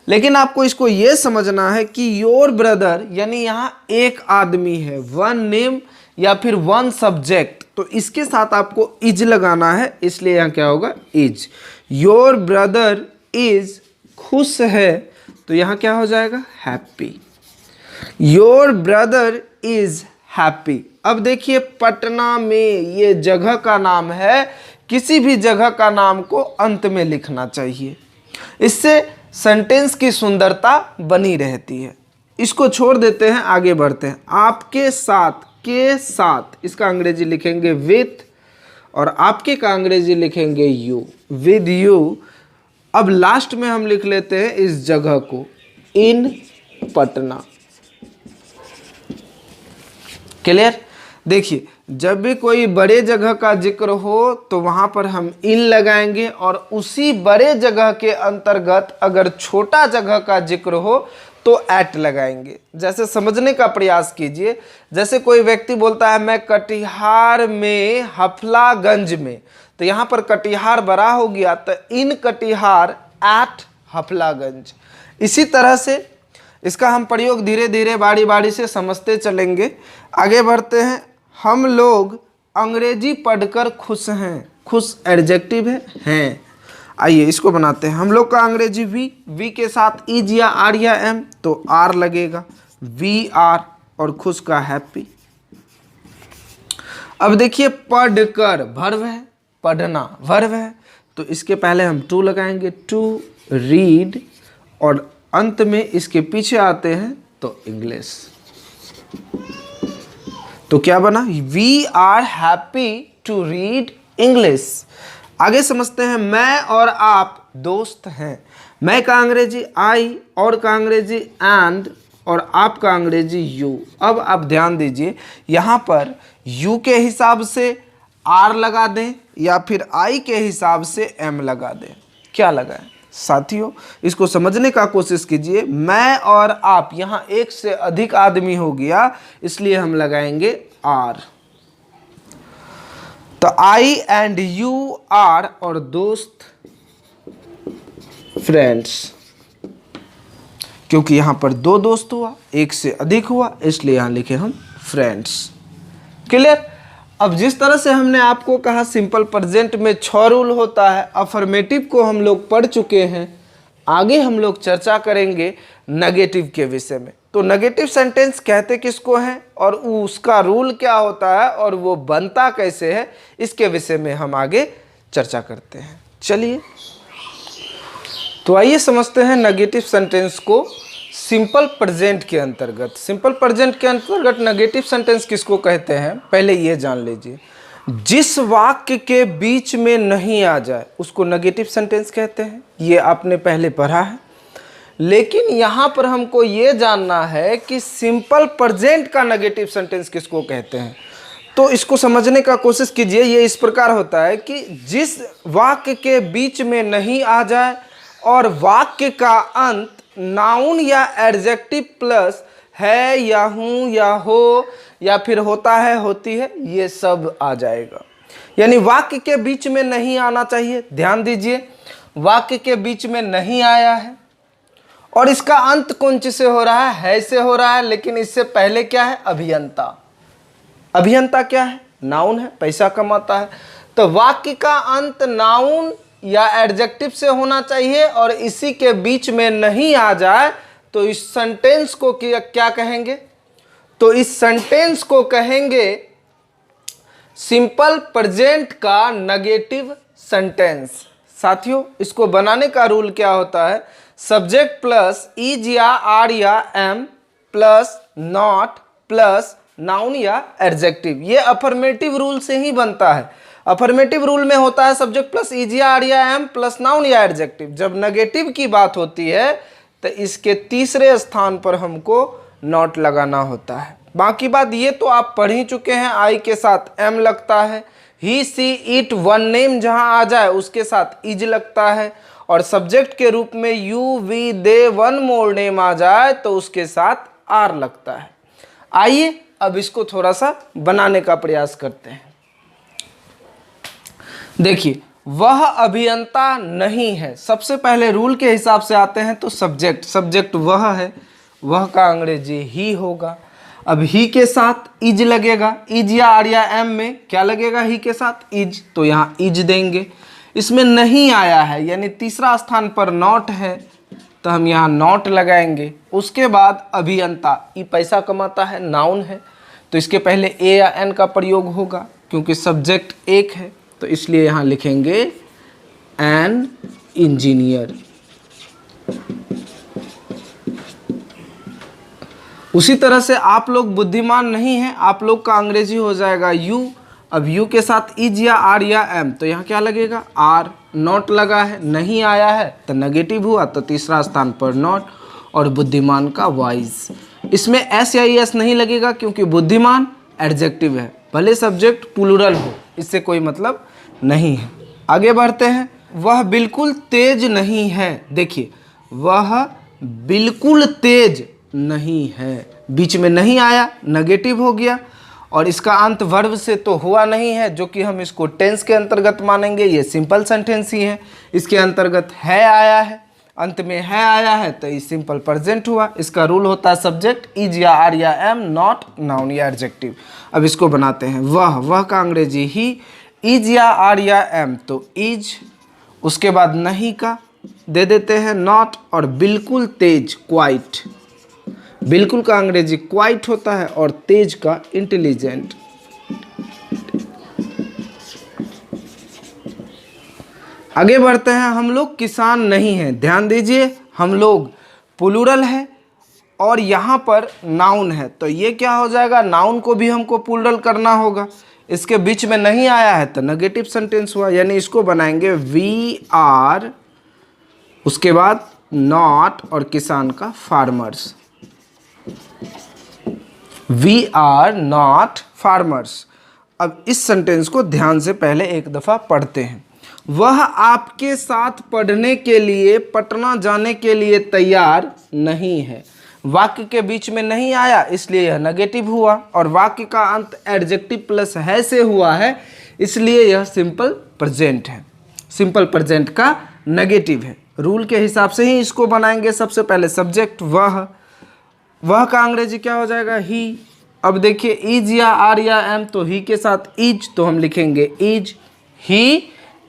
लेकिन आपको इसको यह समझना है कि योर ब्रदर यानी यहाँ एक आदमी है, वन नेम या फिर वन सब्जेक्ट, तो इसके साथ आपको इज लगाना है, इसलिए यहाँ क्या होगा? इज। योर ब्रदर इज खुश है, तो यहाँ क्या हो जाएगा? Happy. Your brother is happy. अब देखिए पटना में, ये जगह का नाम है, किसी भी जगह का नाम को अंत में लिखना चाहिए, इससे सेंटेंस की सुंदरता बनी रहती है। इसको छोड़ देते हैं, आगे बढ़ते हैं। आपके साथ, के साथ इसका अंग्रेजी लिखेंगे विथ, और आपके का अंग्रेजी लिखेंगे यू, विद यू। अब लास्ट में हम लिख लेते हैं इस जगह को, इन पटना। क्लियर? देखिए जब भी कोई बड़े जगह का जिक्र हो तो वहां पर हम इन लगाएंगे, और उसी बड़े जगह के अंतर्गत अगर छोटा जगह का जिक्र हो तो एट लगाएंगे। जैसे समझने का प्रयास कीजिए, जैसे कोई व्यक्ति बोलता है मैं कटिहार में हफलागंज में, तो यहाँ पर कटिहार बड़ा हो गया, तो इन कटिहार एट हफलागंज। इसी तरह से इसका हम प्रयोग धीरे धीरे बारी बारी से समझते चलेंगे। आगे बढ़ते हैं। हम लोग अंग्रेजी पढ़कर खुश हैं। खुश एडजेक्टिव है, हैं। आइए इसको बनाते हैं। हम लोग का अंग्रेजी वी के साथ इज या आर या एम, तो आर लगेगा, वी आर, और खुश का हैप्पी। अब देखिए पढ़कर वर्ब है, पढ़ना वर्ब है, तो इसके पहले हम टू लगाएंगे, टू रीड, और अंत में इसके पीछे आते हैं तो इंग्लिश। तो क्या बना? We are happy to read English. आगे समझते हैं। मैं और आप दोस्त हैं। मैं का अंग्रेजी आई, और का अंग्रेजी एंड, और आप का अंग्रेजी यू। अब आप ध्यान दीजिए, यहाँ पर यू के हिसाब से आर लगा दें या फिर आई के हिसाब से एम लगा दें। क्या लगाएं? साथियों इसको समझने का कोशिश कीजिए। मैं और आप, यहाँ एक से अधिक आदमी हो गया, इसलिए हम लगाएंगे आर। तो आई एंड यू आर, और दोस्त फ्रेंड्स, क्योंकि यहां पर दो दोस्त हुआ, एक से अधिक हुआ, इसलिए यहां लिखे हम फ्रेंड्स। क्लियर? अब जिस तरह से हमने आपको कहा सिंपल प्रेजेंट में 6 रूल होता है, अफर्मेटिव को हम लोग पढ़ चुके हैं। आगे हम लोग चर्चा करेंगे नेगेटिव के विषय में। तो नेगेटिव सेंटेंस कहते किसको हैं, और उसका रूल क्या होता है, और वो बनता कैसे है, इसके विषय में हम आगे चर्चा करते हैं। चलिए तो आइए समझते हैं नेगेटिव सेंटेंस को सिंपल प्रेजेंट के अंतर्गत, सिंपल प्रेजेंट के अंतर्गत नेगेटिव सेंटेंस किसको कहते हैं, पहले ये जान लीजिए। जिस वाक्य के बीच में नहीं आ जाए उसको नेगेटिव सेंटेंस कहते हैं, ये आपने पहले पढ़ा है। लेकिन यहाँ पर हमको ये जानना है कि सिंपल प्रेजेंट का नेगेटिव सेंटेंस किसको कहते हैं। तो इसको समझने का कोशिश कीजिए। ये इस प्रकार होता है कि जिस वाक्य के बीच में नहीं आ जाए और वाक्य का अंत नाउन या एडजेक्टिव प्लस है या हूँ या हो या फिर होता है होती है, ये सब आ जाएगा। यानी वाक्य के बीच में नहीं आना चाहिए। ध्यान दीजिए, वाक्य के बीच में नहीं आया है और इसका अंत कौन सी से हो रहा है से हो रहा है। लेकिन इससे पहले क्या है, अभियंता। अभियंता क्या है, नाउन है, पैसा कमाता है। तो वाक्य का अंत नाउन या एडजेक्टिव से होना चाहिए और इसी के बीच में नहीं आ जाए तो इस सेंटेंस को क्या कहेंगे, तो इस सेंटेंस को कहेंगे सिंपल प्रेजेंट का नेगेटिव सेंटेंस। साथियों, इसको बनाने का रूल क्या होता है, सब्जेक्ट प्लस इज या आर या am plus not plus noun या एडजेक्टिव। ये अफर्मेटिव रूल से ही बनता है। अफर्मेटिव रूल में होता है सब्जेक्ट प्लस इज या आर या एम प्लस नाउन या एडजेक्टिव। जब नेगेटिव की बात होती है तो इसके तीसरे स्थान पर हमको नॉट लगाना होता है। बाकी बात ये तो आप पढ़ ही चुके हैं, आई के साथ एम लगता है, ही सी इट वन नेम जहां आ जाए उसके साथ इज लगता है, और सब्जेक्ट के रूप में you we they one more name आ जाए तो उसके साथ आर लगता है। आइए अब इसको थोड़ा सा बनाने का प्रयास करते हैं। देखिए, वह अभियंता नहीं है। सबसे पहले रूल के हिसाब से आते हैं तो सब्जेक्ट, सब्जेक्ट वह है, वह का अंग्रेजी ही होगा। अब ही के साथ इज लगेगा, इज या आर या एम में क्या लगेगा, ही के साथ इज, तो यहाँ इज देंगे। इसमें नहीं आया है यानी तीसरा स्थान पर नॉट है तो हम यहाँ नॉट लगाएंगे। उसके बाद अभियंता, ये पैसा कमाता है, नाउन है, तो इसके पहले ए या एन का प्रयोग होगा क्योंकि सब्जेक्ट एक है, तो इसलिए यहाँ लिखेंगे एन इंजीनियर। उसी तरह से आप लोग बुद्धिमान नहीं हैं, आप लोग का अंग्रेजी हो जाएगा यू। अब यू के साथ इज या आर या एम, तो यहाँ क्या लगेगा, आर। नॉट लगा है, नहीं आया है तो नेगेटिव हुआ, तो तीसरा स्थान पर नॉट। और बुद्धिमान का वाइज, इसमें एस या एस नहीं लगेगा क्योंकि बुद्धिमान एडजेक्टिव है, भले सब्जेक्ट प्लूरल हो, इससे कोई मतलब नहीं है। आगे बढ़ते हैं। वह बिल्कुल तेज नहीं है। देखिए, वह बिल्कुल तेज नहीं है, बीच में नहीं आया, नेगेटिव हो गया, और इसका अंत वर्ब से तो हुआ नहीं है जो कि हम इसको टेंस के अंतर्गत मानेंगे। ये सिंपल सेंटेंस ही है। इसके अंतर्गत है आया है, अंत में है आया है तो ये सिंपल प्रेजेंट हुआ। इसका रूल होता है सब्जेक्ट इज या आर या एम, नॉट नाउन या एडजेक्टिव। अब इसको बनाते हैं। वह का अंग्रेजी ही, इज या आर या एम तो इज, उसके बाद नहीं का दे देते हैं नॉट, और बिल्कुल तेज क्वाइट। बिल्कुल का अंग्रेजी क्वाइट होता है और तेज का इंटेलिजेंट। आगे बढ़ते हैं। हम लोग किसान नहीं हैं। ध्यान दीजिए, हम लोग प्लूरल है और यहाँ पर नाउन है, तो ये क्या हो जाएगा, नाउन को भी हमको प्लूरल करना होगा। इसके बीच में नहीं आया है तो नेगेटिव सेंटेंस हुआ, यानी इसको बनाएंगे वी आर, उसके बाद नॉट और किसान का farmers. We are not farmers. अब इस सेंटेंस को ध्यान से पहले एक दफ़ा पढ़ते हैं। वह आपके साथ पढ़ने के लिए पटना जाने के लिए तैयार नहीं है। वाक्य के बीच में नहीं आया इसलिए यह नेगेटिव हुआ, और वाक्य का अंत एडजेक्टिव प्लस है से हुआ है इसलिए यह सिंपल प्रेजेंट है। सिंपल प्रेजेंट का नेगेटिव है। रूल के हिसाब से ही इसको बनाएंगे। सबसे पहले सब्जेक्ट वह का अंग्रेजी क्या हो जाएगा, ही। अब देखिए, इज या आर या एम तो ही के साथ इज, तो हम लिखेंगे इज, ही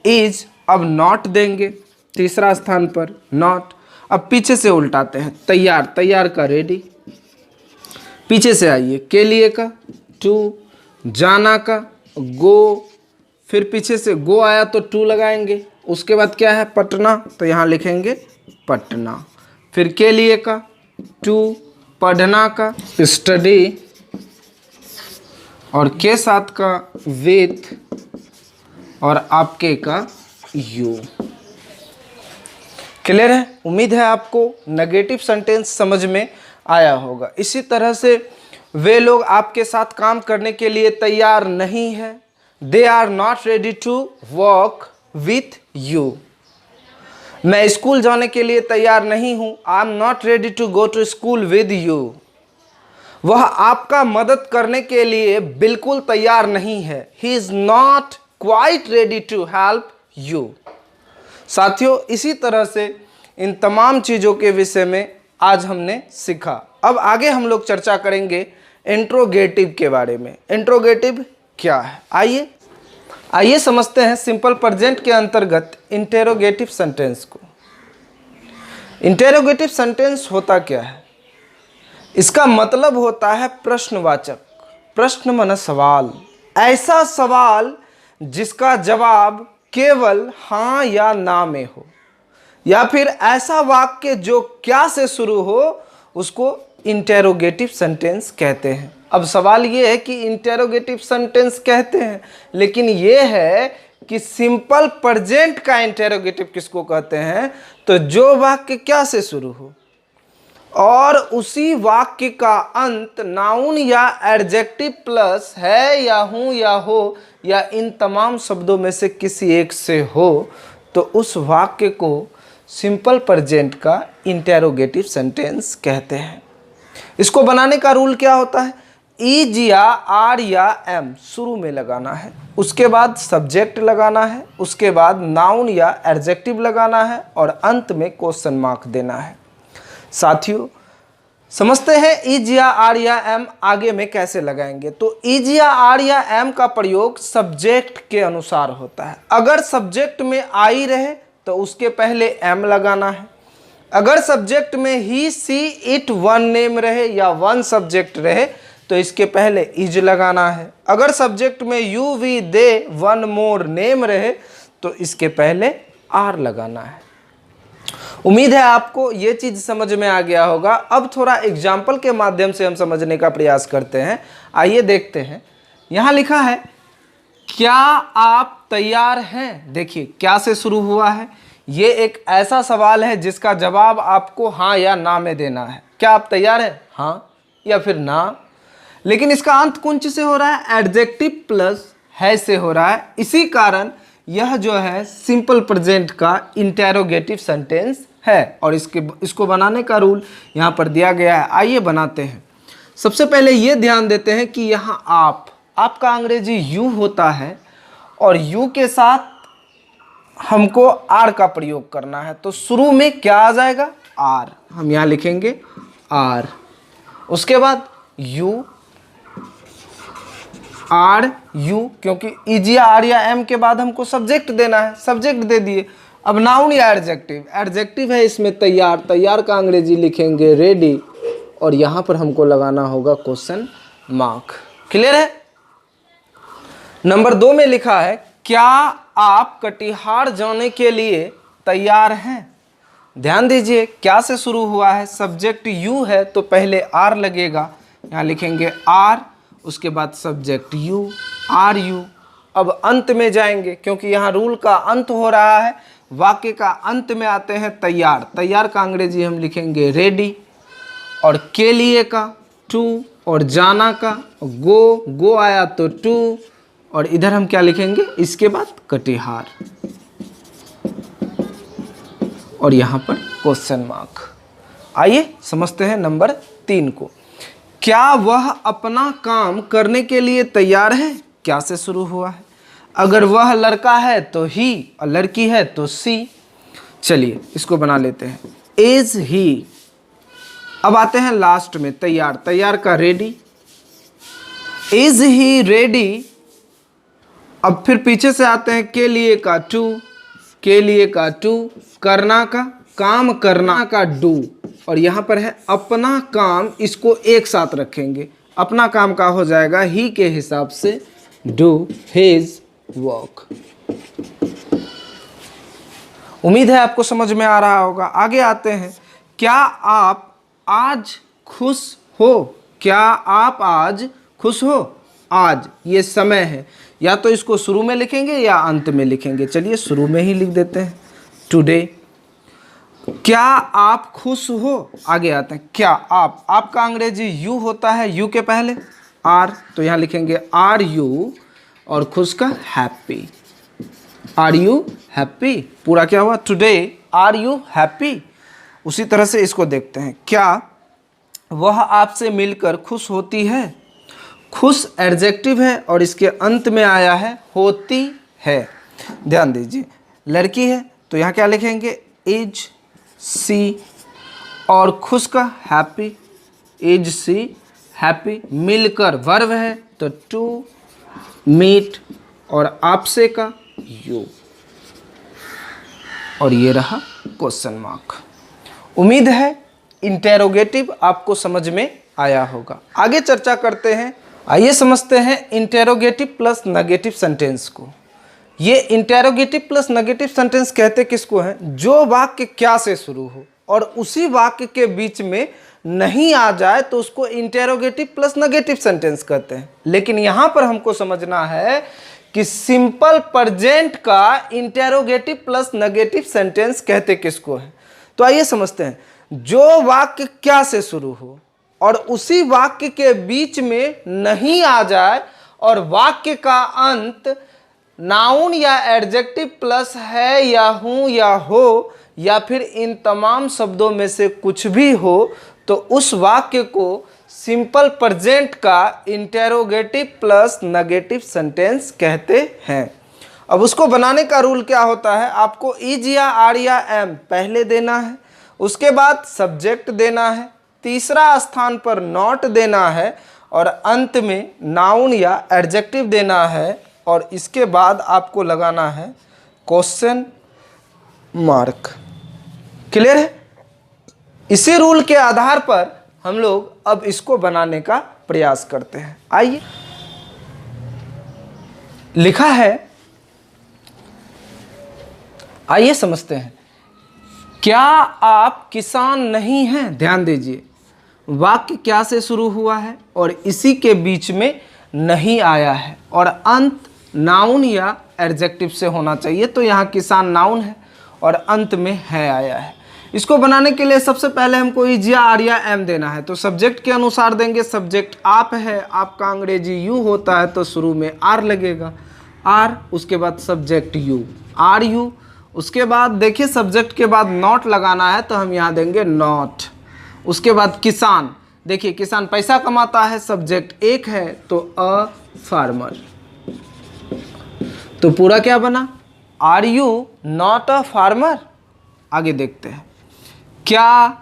इज। अब नॉट देंगे तीसरा स्थान पर, नॉट। अब पीछे से उल्टाते हैं। तैयार, तैयार का रेडी, पीछे से आइए, के लिए का टू, जाना का गो, फिर पीछे से गो आया तो टू लगाएंगे। उसके बाद क्या है, पटना, तो यहाँ लिखेंगे पटना। फिर के लिए का टू पढ़ना का, स्टडी, और के साथ का विथ, और आपके का यू। क्लियर है? उम्मीद है आपको नेगेटिव सेंटेंस समझ में आया होगा। इसी तरह से वे लोग आपके साथ काम करने के लिए तैयार नहीं है, they are not ready to work with you. मैं स्कूल जाने के लिए तैयार नहीं हूं, I am not ready to go to school with you. वह आपका मदद करने के लिए बिल्कुल तैयार नहीं है, he is not quite ready to help you. साथियों, इसी तरह से इन तमाम चीज़ों के विषय में आज हमने सीखा। अब आगे हम लोग चर्चा करेंगे इंट्रोगेटिव के बारे में। इंट्रोगेटिव क्या है, आइए समझते हैं सिंपल प्रेजेंट के अंतर्गत इंटेरोगेटिव सेंटेंस को। इंटेरोगेटिव सेंटेंस होता क्या है? इसका मतलब होता है प्रश्नवाचक। प्रश्न माने सवाल, ऐसा सवाल जिसका जवाब केवल हाँ या ना में हो, या फिर ऐसा वाक्य जो क्या से शुरू हो, उसको इंटेरोगेटिव सेंटेंस कहते हैं। अब सवाल ये है कि इंटेरोगेटिव सेंटेंस कहते हैं, लेकिन ये है कि सिंपल प्रेजेंट का इंटेरोगेटिव किसको कहते हैं? तो जो वाक्य क्या से शुरू हो और उसी वाक्य का अंत नाउन या एडजेक्टिव प्लस है या हूं या हो या इन तमाम शब्दों में से किसी एक से हो, तो उस वाक्य को सिंपल प्रेजेंट का इंटेरोगेटिव सेंटेंस कहते हैं। इसको बनाने का रूल क्या होता है? इज या आर या एम शुरू में लगाना है, उसके बाद सब्जेक्ट लगाना है, उसके बाद नाउन या एडजेक्टिव लगाना है और अंत में क्वेश्चन मार्क देना है। साथियों, समझते हैं इज या आर या एम आगे में कैसे लगाएंगे। तो इज या आर या एम का प्रयोग सब्जेक्ट के अनुसार होता है। अगर सब्जेक्ट में आई रहे तो उसके पहले एम लगाना है। अगर सब्जेक्ट में ही, सी, इट, वन नेम रहे या वन सब्जेक्ट रहे तो इसके पहले इज लगाना है। अगर सब्जेक्ट में you, we, they, one more name रहे तो इसके पहले आर लगाना है। उम्मीद है आपको ये चीज समझ में आ गया होगा। अब थोड़ा एग्जाम्पल के माध्यम से हम समझने का प्रयास करते हैं। आइए देखते हैं। यहां लिखा है क्या आप तैयार हैं। देखिए क्या से शुरू हुआ है। ये एक ऐसा सवाल है जिसका जवाब आपको हाँ या ना में देना है। क्या आप तैयार हैं? हाँ या फिर ना। लेकिन इसका अंत कौन चीज से हो रहा है? एडजेक्टिव प्लस है से हो रहा है। इसी कारण यह जो है सिंपल प्रेजेंट का इंटेरोगेटिव सेंटेंस है और इसको बनाने का रूल यहाँ पर दिया गया है। आइए बनाते हैं। सबसे पहले ये ध्यान देते हैं कि यहाँ आपका अंग्रेजी यू होता है और यू के साथ हमको आर का प्रयोग करना है। तो शुरू में क्या आ जाएगा? आर। हम यहाँ लिखेंगे आर, उसके बाद यू, आर यू, क्योंकि इज या आर या एम के बाद हमको सब्जेक्ट देना है, सब्जेक्ट दे दिए। अब नाउन या एडजेक्टिव, एडजेक्टिव है इसमें तैयार, तैयार का अंग्रेजी लिखेंगे रेडी और यहाँ पर हमको लगाना होगा क्वेश्चन मार्क। क्लियर है? नंबर 2 में लिखा है क्या आप कटिहार जाने के लिए तैयार हैं। ध्यान दीजिए क्या से शुरू हुआ है? सब्जेक्ट यू है तो पहले आर लगेगा। यहाँ लिखेंगे आर, उसके बाद सब्जेक्ट यू, आर यू। अब अंत में जाएंगे क्योंकि यहाँ रूल का अंत हो रहा है। वाक्य का अंत में आते हैं तैयार, तैयार का अंग्रेजी हम लिखेंगे रेडी और के लिए का टू और जाना का गो, गो आया तो टू और इधर हम क्या लिखेंगे? इसके बाद कटिहार और यहाँ पर क्वेश्चन मार्क। आइए समझते हैं नंबर 3 को। क्या वह अपना काम करने के लिए तैयार है? क्या से शुरू हुआ है। अगर वह लड़का है तो ही और लड़की है तो सी। चलिए इसको बना लेते हैं। Is he. अब आते हैं लास्ट में तैयार, तैयार का रेडी। Is he ready. अब फिर पीछे से आते हैं के लिए का टू, के लिए का टू, करना का, काम करना का डू और यहाँ पर है अपना काम, इसको एक साथ रखेंगे। अपना काम का हो जाएगा ही के हिसाब से डू हिज वर्क। उम्मीद है आपको समझ में आ रहा होगा। आगे आते हैं। क्या आप आज खुश हो? क्या आप आज खुश हो? आज ये समय है, या तो इसको शुरू में लिखेंगे या अंत में लिखेंगे। चलिए शुरू में ही लिख देते हैं, टुडे। क्या आप खुश हो? आगे आते हैं, क्या आप, आपका अंग्रेजी यू होता है, यू के पहले आर, तो यहाँ लिखेंगे आर यू, और खुश का हैप्पी। आर यू हैप्पी, पूरा क्या हुआ? Today are you happy. उसी तरह से इसको देखते हैं, क्या वह आपसे मिलकर खुश होती है? खुश एडजेक्टिव है और इसके अंत में आया है होती है। ध्यान दीजिए, लड़की है तो यहाँ क्या लिखेंगे? इज सी, और खुश का हैप्पी, इज सी हैप्पी। मिलकर वर्ब है तो टू मीट, और आपसे का यू, और ये रहा क्वेश्चन मार्क। उम्मीद है इंटेरोगेटिव आपको समझ में आया होगा। आगे चर्चा करते हैं, आइए समझते हैं इंटेरोगेटिव प्लस नेगेटिव सेंटेंस को। ये इंटेरोगेटिव प्लस नेगेटिव सेंटेंस कहते किसको हैं? जो वाक्य क्या से शुरू हो और उसी वाक्य के बीच में नहीं आ जाए तो उसको इंटेरोगेटिव प्लस नेगेटिव सेंटेंस कहते हैं। लेकिन यहां पर हमको समझना है कि सिंपल प्रेजेंट का इंटेरोगेटिव प्लस नेगेटिव सेंटेंस कहते किसको है। तो आइए समझते हैं, जो वाक्य क्या से शुरू हो और उसी वाक्य के बीच में नहीं आ जाए और वाक्य का अंत नाउन या एडजेक्टिव प्लस है या हूं या हो, या फिर इन तमाम शब्दों में से कुछ भी हो, तो उस वाक्य को सिंपल प्रेजेंट का इंटेरोगेटिव प्लस नेगेटिव सेंटेंस कहते हैं। अब उसको बनाने का रूल क्या होता है? आपको इज या आर या एम पहले देना है, उसके बाद सब्जेक्ट देना है, तीसरा स्थान पर नॉट देना है, और अंत में नाउन या एडजेक्टिव देना है, और इसके बाद आपको लगाना है क्वेश्चन मार्क। क्लियर है? इसी रूल के आधार पर हम लोग अब इसको बनाने का प्रयास करते हैं। आइए, लिखा है, आइए समझते हैं, क्या आप किसान नहीं हैं? ध्यान दीजिए, वाक्य क्या से शुरू हुआ है और इसी के बीच में नहीं आया है, और अंत नाउन या एडजेक्टिव से होना चाहिए। तो यहाँ किसान नाउन है और अंत में है आया है। इसको बनाने के लिए सबसे पहले हमको इज या आर या एम देना है, तो सब्जेक्ट के अनुसार देंगे। सब्जेक्ट आप है, आपका अंग्रेजी यू होता है तो शुरू में आर लगेगा, आर, उसके बाद सब्जेक्ट यू, आर यू। उसके बाद देखिए सब्जेक्ट के बाद नॉट लगाना है तो हम यहाँ देंगे नॉट। उसके बाद किसान, देखिए किसान पैसा कमाता है, सब्जेक्ट एक है तो अ फार्मर। तो पूरा क्या बना? Are you not a farmer. आगे देखते हैं, क्या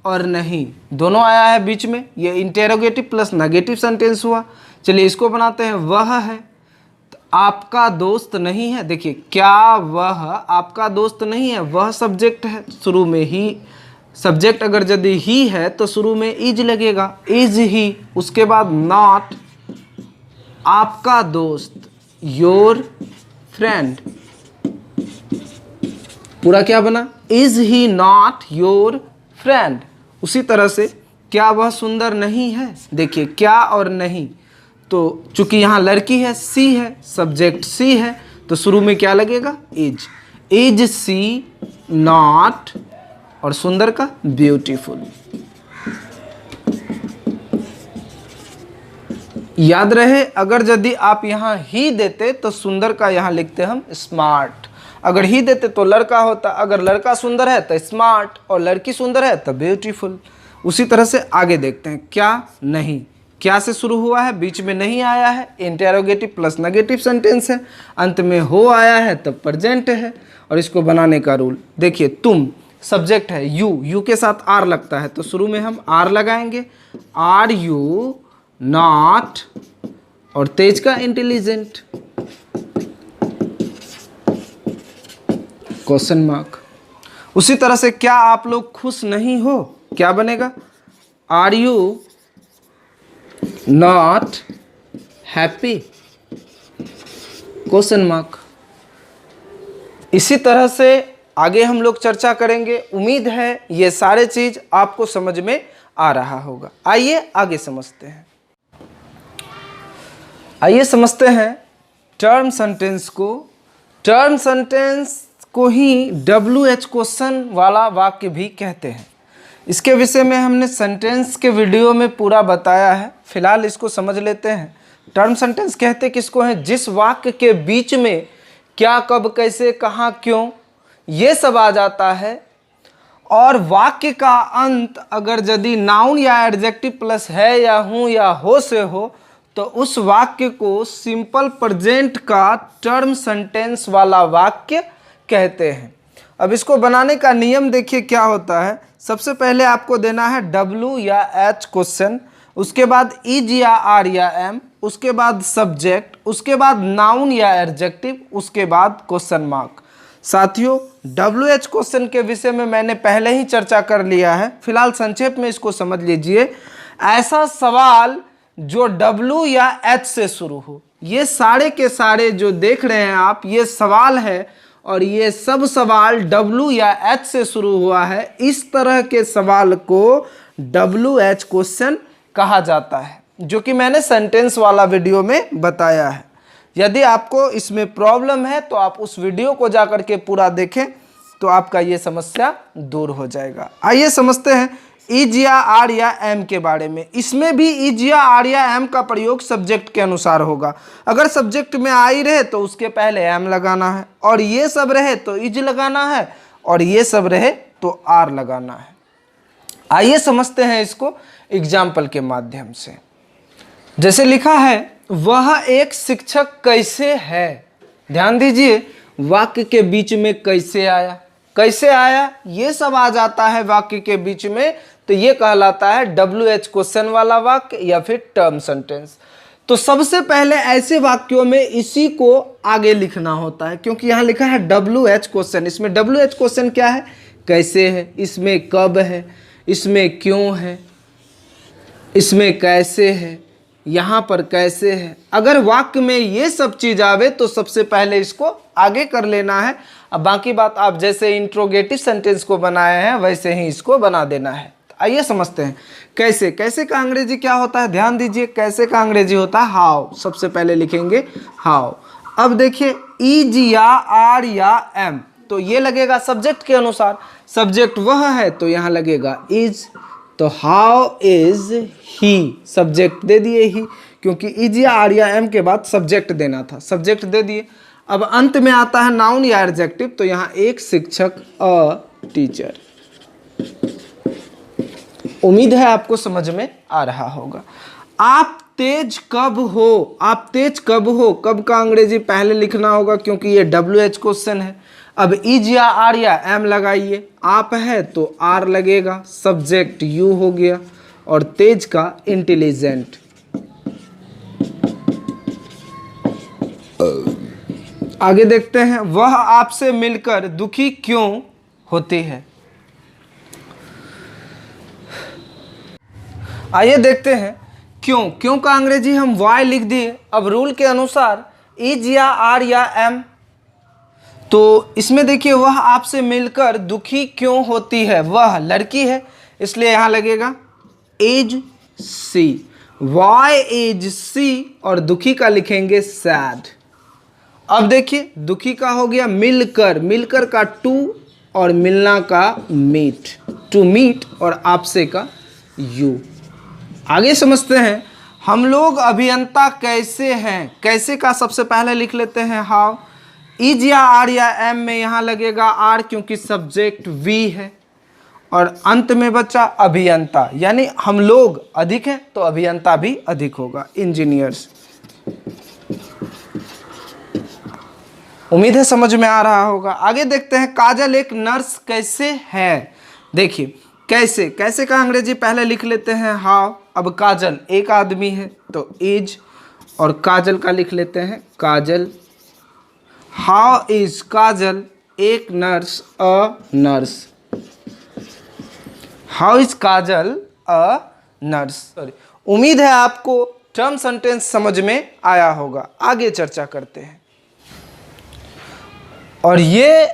और नहीं दोनों आया है बीच में, ये इंटेरोगेटिव प्लस नेगेटिव सेंटेंस हुआ। चलिए इसको बनाते हैं, वह है तो आपका दोस्त नहीं है। देखिए क्या वह आपका दोस्त नहीं है, वह सब्जेक्ट है, शुरू में ही सब्जेक्ट अगर यदि ही है तो शुरू में इज लगेगा, इज ही। उसके बाद नॉट आपका दोस्त, योर फ्रेंड। पूरा क्या बना? Is he not your friend. उसी तरह से क्या वह सुंदर नहीं है? देखिए क्या और नहीं, तो चूंकि यहाँ लड़की है, सी है, सब्जेक्ट सी है, तो शुरू में क्या लगेगा? इज। इज सी नॉट, और सुंदर का ब्यूटीफुल। याद रहे, अगर यदि आप यहाँ ही देते तो सुंदर का यहाँ लिखते हम स्मार्ट। अगर ही देते तो लड़का होता, अगर लड़का सुंदर है तो स्मार्ट, और लड़की सुंदर है तो ब्यूटीफुल। उसी तरह से आगे देखते हैं, क्या नहीं, क्या से शुरू हुआ है, बीच में नहीं आया है, इंटेरोगेटिव प्लस नेगेटिव सेंटेंस है, अंत में हो आया है तब प्रेजेंट है। और इसको बनाने का रूल देखिए, तुम सब्जेक्ट है, यू, यू के साथ आर लगता है तो शुरू में हम आर लगाएंगे, आर यू नॉट, और तेज का इंटेलिजेंट, क्वेश्चन मार्क। उसी तरह से क्या आप लोग खुश नहीं हो, क्या बनेगा? Are you not happy, question mark. इसी तरह से आगे हम लोग चर्चा करेंगे। उम्मीद है ये सारे चीज आपको समझ में आ रहा होगा। आइए आगे समझते हैं। आइए समझते हैं टर्म सेंटेंस को। टर्म सेंटेंस को ही WH क्वेश्चन वाला वाक्य भी कहते हैं। इसके विषय में हमने सेंटेंस के वीडियो में पूरा बताया है, फिलहाल इसको समझ लेते हैं। टर्म सेंटेंस कहते किसको हैं? जिस वाक्य के बीच में क्या, कब, कैसे, कहाँ, क्यों ये सब आ जाता है और वाक्य का अंत अगर यदि नाउन या एडजेक्टिव प्लस है या हूँ या हो से हो तो उस वाक्य को सिंपल प्रेजेंट का टर्म सेंटेंस वाला वाक्य कहते हैं। अब इसको बनाने का नियम देखिए क्या होता है। सबसे पहले आपको देना है W या H क्वेश्चन, उसके बाद इज या आर या एम, उसके बाद सब्जेक्ट, उसके बाद नाउन या एडजेक्टिव, उसके बाद क्वेश्चन मार्क। साथियों WH क्वेश्चन के विषय में मैंने पहले ही चर्चा कर लिया है, फिलहाल संक्षेप में इसको समझ लीजिए। ऐसा सवाल जो W या H से शुरू हो, ये सारे के सारे जो देख रहे हैं आप ये सवाल है और ये सब सवाल W या H से शुरू हुआ है। इस तरह के सवाल को WH क्वेश्चन कहा जाता है, जो कि मैंने सेंटेंस वाला वीडियो में बताया है। यदि आपको इसमें प्रॉब्लम है तो आप उस वीडियो को जाकर के पूरा देखें तो आपका ये समस्या दूर हो जाएगा। आइए समझते हैं इज या आर या एम के बारे में। इसमें भी इज या आर या एम का प्रयोग सब्जेक्ट के अनुसार होगा। अगर सब्जेक्ट में आई रहे तो उसके पहले एम लगाना है, और ये सब रहे तो इज लगाना है, और ये सब रहे तो आर लगाना है। आइए समझते हैं इसको एग्जाम्पल के माध्यम से। जैसे लिखा है वह एक शिक्षक कैसे है। ध्यान दीजिए वाक्य के बीच में कैसे आया, कैसे आया ये सब आ जाता है वाक्य के बीच में, तो ये कहलाता है WH क्वेश्चन वाला वाक्य या फिर टर्म सेंटेंस। तो सबसे पहले ऐसे वाक्यों में इसी को आगे लिखना होता है, क्योंकि यहाँ लिखा है WH क्वेश्चन। इसमें WH क्वेश्चन क्या है? कैसे है, इसमें कब है, इसमें क्यों है, इसमें कैसे है, यहाँ पर कैसे है। अगर वाक्य में ये सब चीज आवे तो सबसे पहले इसको आगे कर लेना है। अब बाकी बात आप जैसे इंट्रोगेटिव सेंटेंस को बनाए हैं वैसे ही इसको बना देना है। तो आइए समझते हैं कैसे। कैसे का अंग्रेजी क्या होता है? ध्यान दीजिए कैसे का अंग्रेजी होता है हाउ। सबसे पहले लिखेंगे हाउ। अब देखिए इज या आर या एम, तो ये लगेगा सब्जेक्ट के अनुसार। सब्जेक्ट वह है तो यहाँ लगेगा इज, तो how is he, subject they दिए ही, क्योंकि इज या आर या एम के बाद सब्जेक्ट देना था, सब्जेक्ट दे दिए। अब अंत में आता है नाउन या एडजेक्टिव, तो यहाँ एक शिक्षक, अ टीचर। उम्मीद है आपको समझ में आ रहा होगा। आप तेज कब हो, आप तेज कब हो, कब का अंग्रेजी पहले लिखना होगा क्योंकि ये WH क्वेश्चन है। अब इज या आर या एम लगाइए, आप है तो आर लगेगा, सब्जेक्ट यू हो गया, और तेज का इंटेलिजेंट। आगे देखते हैं वह आपसे मिलकर दुखी क्यों होती है। आइए देखते हैं क्यों। क्यों का अंग्रेजी हम वाई लिख दिए। अब रूल के अनुसार इज या आर या एम, तो इसमें देखिए वह आपसे मिलकर दुखी क्यों होती है, वह लड़की है इसलिए यहां लगेगा is C, Y is C, और दुखी का लिखेंगे सैड। अब देखिए दुखी का हो गया मिलकर, मिलकर का टू और मिलना का मीट, टू मीट, और आपसे का यू। आगे समझते हैं हम लोग अभियंता कैसे हैं। कैसे का सबसे पहले लिख लेते हैं हाउ। इज या आर या एम में यहाँ लगेगा आर क्योंकि सब्जेक्ट वी है, और अंत में बचा अभियंता, यानी हम लोग अधिक हैं तो अभियंता भी अधिक होगा, इंजीनियर्स। उम्मीद है समझ में आ रहा होगा। आगे देखते हैं काजल एक नर्स कैसे है। देखिए कैसे, कैसे का अंग्रेजी पहले लिख लेते हैं हाउ। अब काजल एक आदमी है तो इज, और काजल का लिख लेते हैं काजल। हाउ इज काजल एक nurse, a nurse. How is Kajal a nurse. Sorry. उम्मीद है आपको टर्म सेंटेंस समझ में आया होगा। आगे चर्चा करते हैं। और ये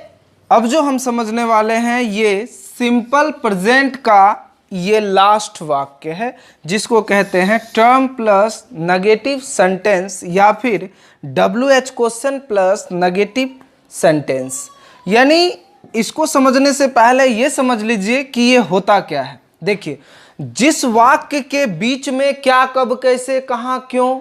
अब जो हम समझने वाले हैं ये सिंपल प्रेजेंट का ये लास्ट वाक्य है जिसको कहते हैं टर्म प्लस नेगेटिव सेंटेंस या फिर WH question plus negative sentence. यानी इसको समझने से पहले ये समझ लीजिए कि ये होता क्या है। देखिए, जिस वाक्य के बीच में क्या, कब, कैसे, कहाँ, क्यों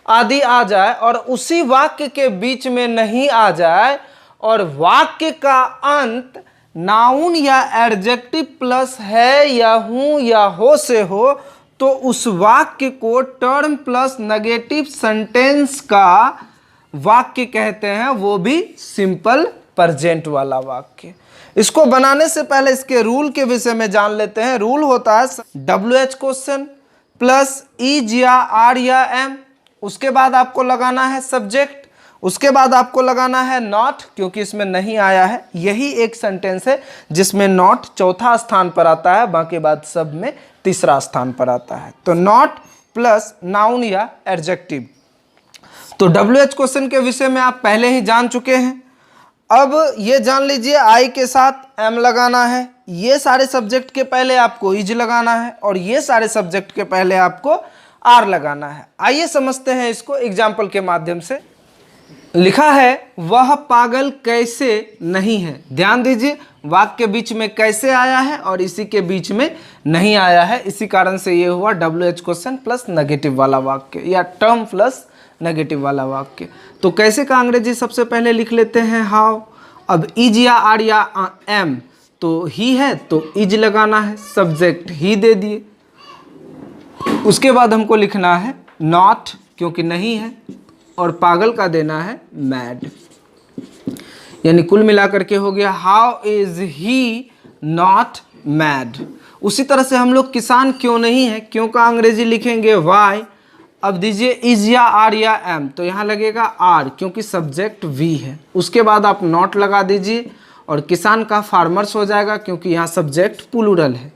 आदि आ जाए और उसी वाक्य के बीच में नहीं आ जाए और वाक्य का अंत नाउन या एडजेक्टिव प्लस है या हूं या हो से हो, तो उस वाक्य को टर्म प्लस नेगेटिव सेंटेंस का वाक्य कहते हैं, वो भी सिंपल प्रेजेंट वाला वाक्य। इसको बनाने से पहले इसके रूल के विषय में जान लेते हैं। रूल होता है WH क्वेश्चन प्लस इज या आर या एम, उसके बाद आपको लगाना है सब्जेक्ट, उसके बाद आपको लगाना है नॉट, क्योंकि इसमें नहीं आया है। यही एक सेंटेंस है जिसमें नॉट चौथा स्थान पर आता है, बाकी बात सब में तीसरा स्थान पर आता है। तो नॉट प्लस नाउन या एडजेक्टिव। तो WH क्वेश्चन के विषय में आप पहले ही जान चुके हैं। अब ये जान लीजिए आई के साथ एम लगाना है, ये सारे सब्जेक्ट के पहले आपको इज लगाना है और ये सारे सब्जेक्ट के पहले आपको आर लगाना है। आइए समझते हैं इसको एग्जाम्पल के माध्यम से। लिखा है वह पागल कैसे नहीं है। ध्यान दीजिए, वाक्य के बीच में कैसे आया है और इसी के बीच में नहीं आया है, इसी कारण से ये हुआ WH क्वेश्चन प्लस नेगेटिव वाला वाक्य या टर्म प्लस नेगेटिव वाला वाक्य। तो कैसे का अंग्रेजी सबसे पहले लिख लेते हैं हाउ। अब इज या आर या एम, तो ही है तो इज लगाना है, सब्जेक्ट ही दे दिए। उसके बाद हमको लिखना है नॉट क्योंकि नहीं है, और पागल का देना है मैड। यानी कुल मिलाकर के हो गया how is he not mad. उसी तरह से हम लोग किसान क्यों नहीं है, क्यों का अंग्रेजी लिखेंगे वाई। अब दीजिए इज या आर या एम, तो यहाँ लगेगा आर क्योंकि सब्जेक्ट वी है। उसके बाद आप नॉट लगा दीजिए और किसान का फार्मर्स हो जाएगा क्योंकि यहाँ सब्जेक्ट प्लूरल है।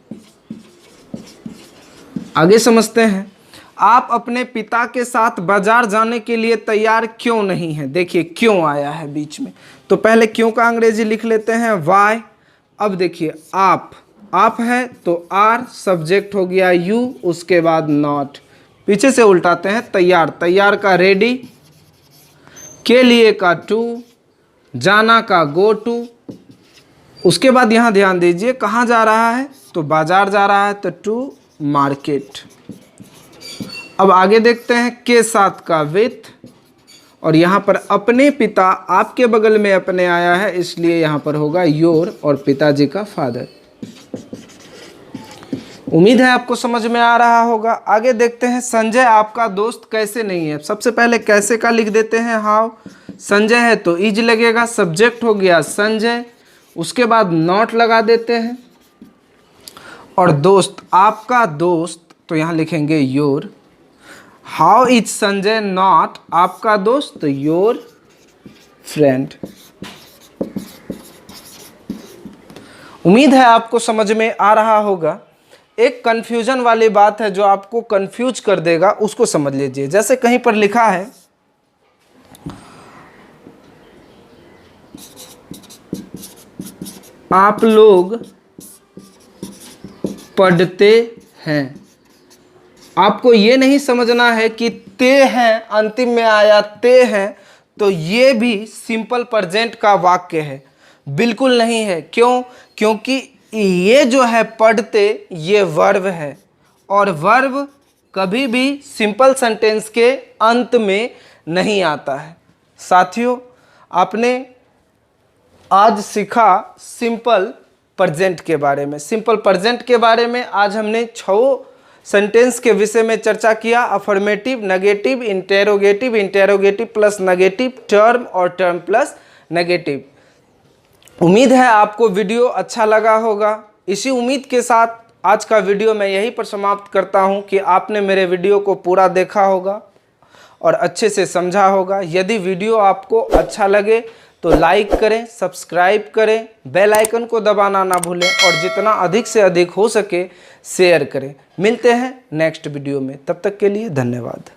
आगे समझते हैं, आप अपने पिता के साथ बाजार जाने के लिए तैयार क्यों नहीं हैं। देखिए क्यों आया है बीच में, तो पहले क्यों का अंग्रेजी लिख लेते हैं वाई। अब देखिए आप है तो आर, सब्जेक्ट हो गया यू, उसके बाद नॉट। पीछे से उल्टाते हैं, तैयार का रेडी, के लिए का टू, जाना का गो टू। उसके बाद यहाँ ध्यान दीजिए कहाँ जा रहा है, तो बाजार जा रहा है तो टू मार्केट। अब आगे देखते हैं के साथ का विथ, और यहाँ पर अपने पिता, आपके बगल में अपने आया है इसलिए यहाँ पर होगा योर और पिताजी का फादर। उम्मीद है आपको समझ में आ रहा होगा। आगे देखते हैं संजय आपका दोस्त कैसे नहीं है। सबसे पहले कैसे का लिख देते हैं हाउ। संजय है तो इज लगेगा, सब्जेक्ट हो गया संजय, उसके बाद नॉट लगा देते हैं और दोस्त, आपका दोस्त, तो यहाँ लिखेंगे your. How is Sanjay not आपका दोस्त, योर फ्रेंड। उम्मीद है आपको समझ में आ रहा होगा। एक कंफ्यूजन वाली बात है जो आपको कंफ्यूज कर देगा, उसको समझ लीजिए। जैसे कहीं पर लिखा है आप लोग पढ़ते हैं, आपको ये नहीं समझना है कि ते हैं, अंतिम में आया ते हैं, तो ये भी सिंपल प्रेजेंट का वाक्य है। बिल्कुल नहीं है। क्यों? क्योंकि ये जो है पढ़ते, ये वर्ब है और वर्ब कभी भी सिंपल सेंटेंस के अंत में नहीं आता है। साथियों, आपने आज सीखा सिंपल प्रेजेंट के बारे में। सिंपल प्रेजेंट के बारे में आज हमने 6 सेंटेंस के विषय में चर्चा किया। Affirmative, negative, interrogative, interrogative plus negative, term और टर्म प्लस नेगेटिव। उम्मीद है आपको वीडियो अच्छा लगा होगा। इसी उम्मीद के साथ आज का वीडियो मैं यहीं पर समाप्त करता हूं कि आपने मेरे वीडियो को पूरा देखा होगा और अच्छे से समझा होगा। यदि वीडियो आपको अच्छा लगे तो लाइक करें, सब्सक्राइब करें, बेल आइकन को दबाना ना भूलें और जितना अधिक से अधिक हो सके शेयर करें। मिलते हैं नेक्स्ट वीडियो में, तब तक के लिए धन्यवाद।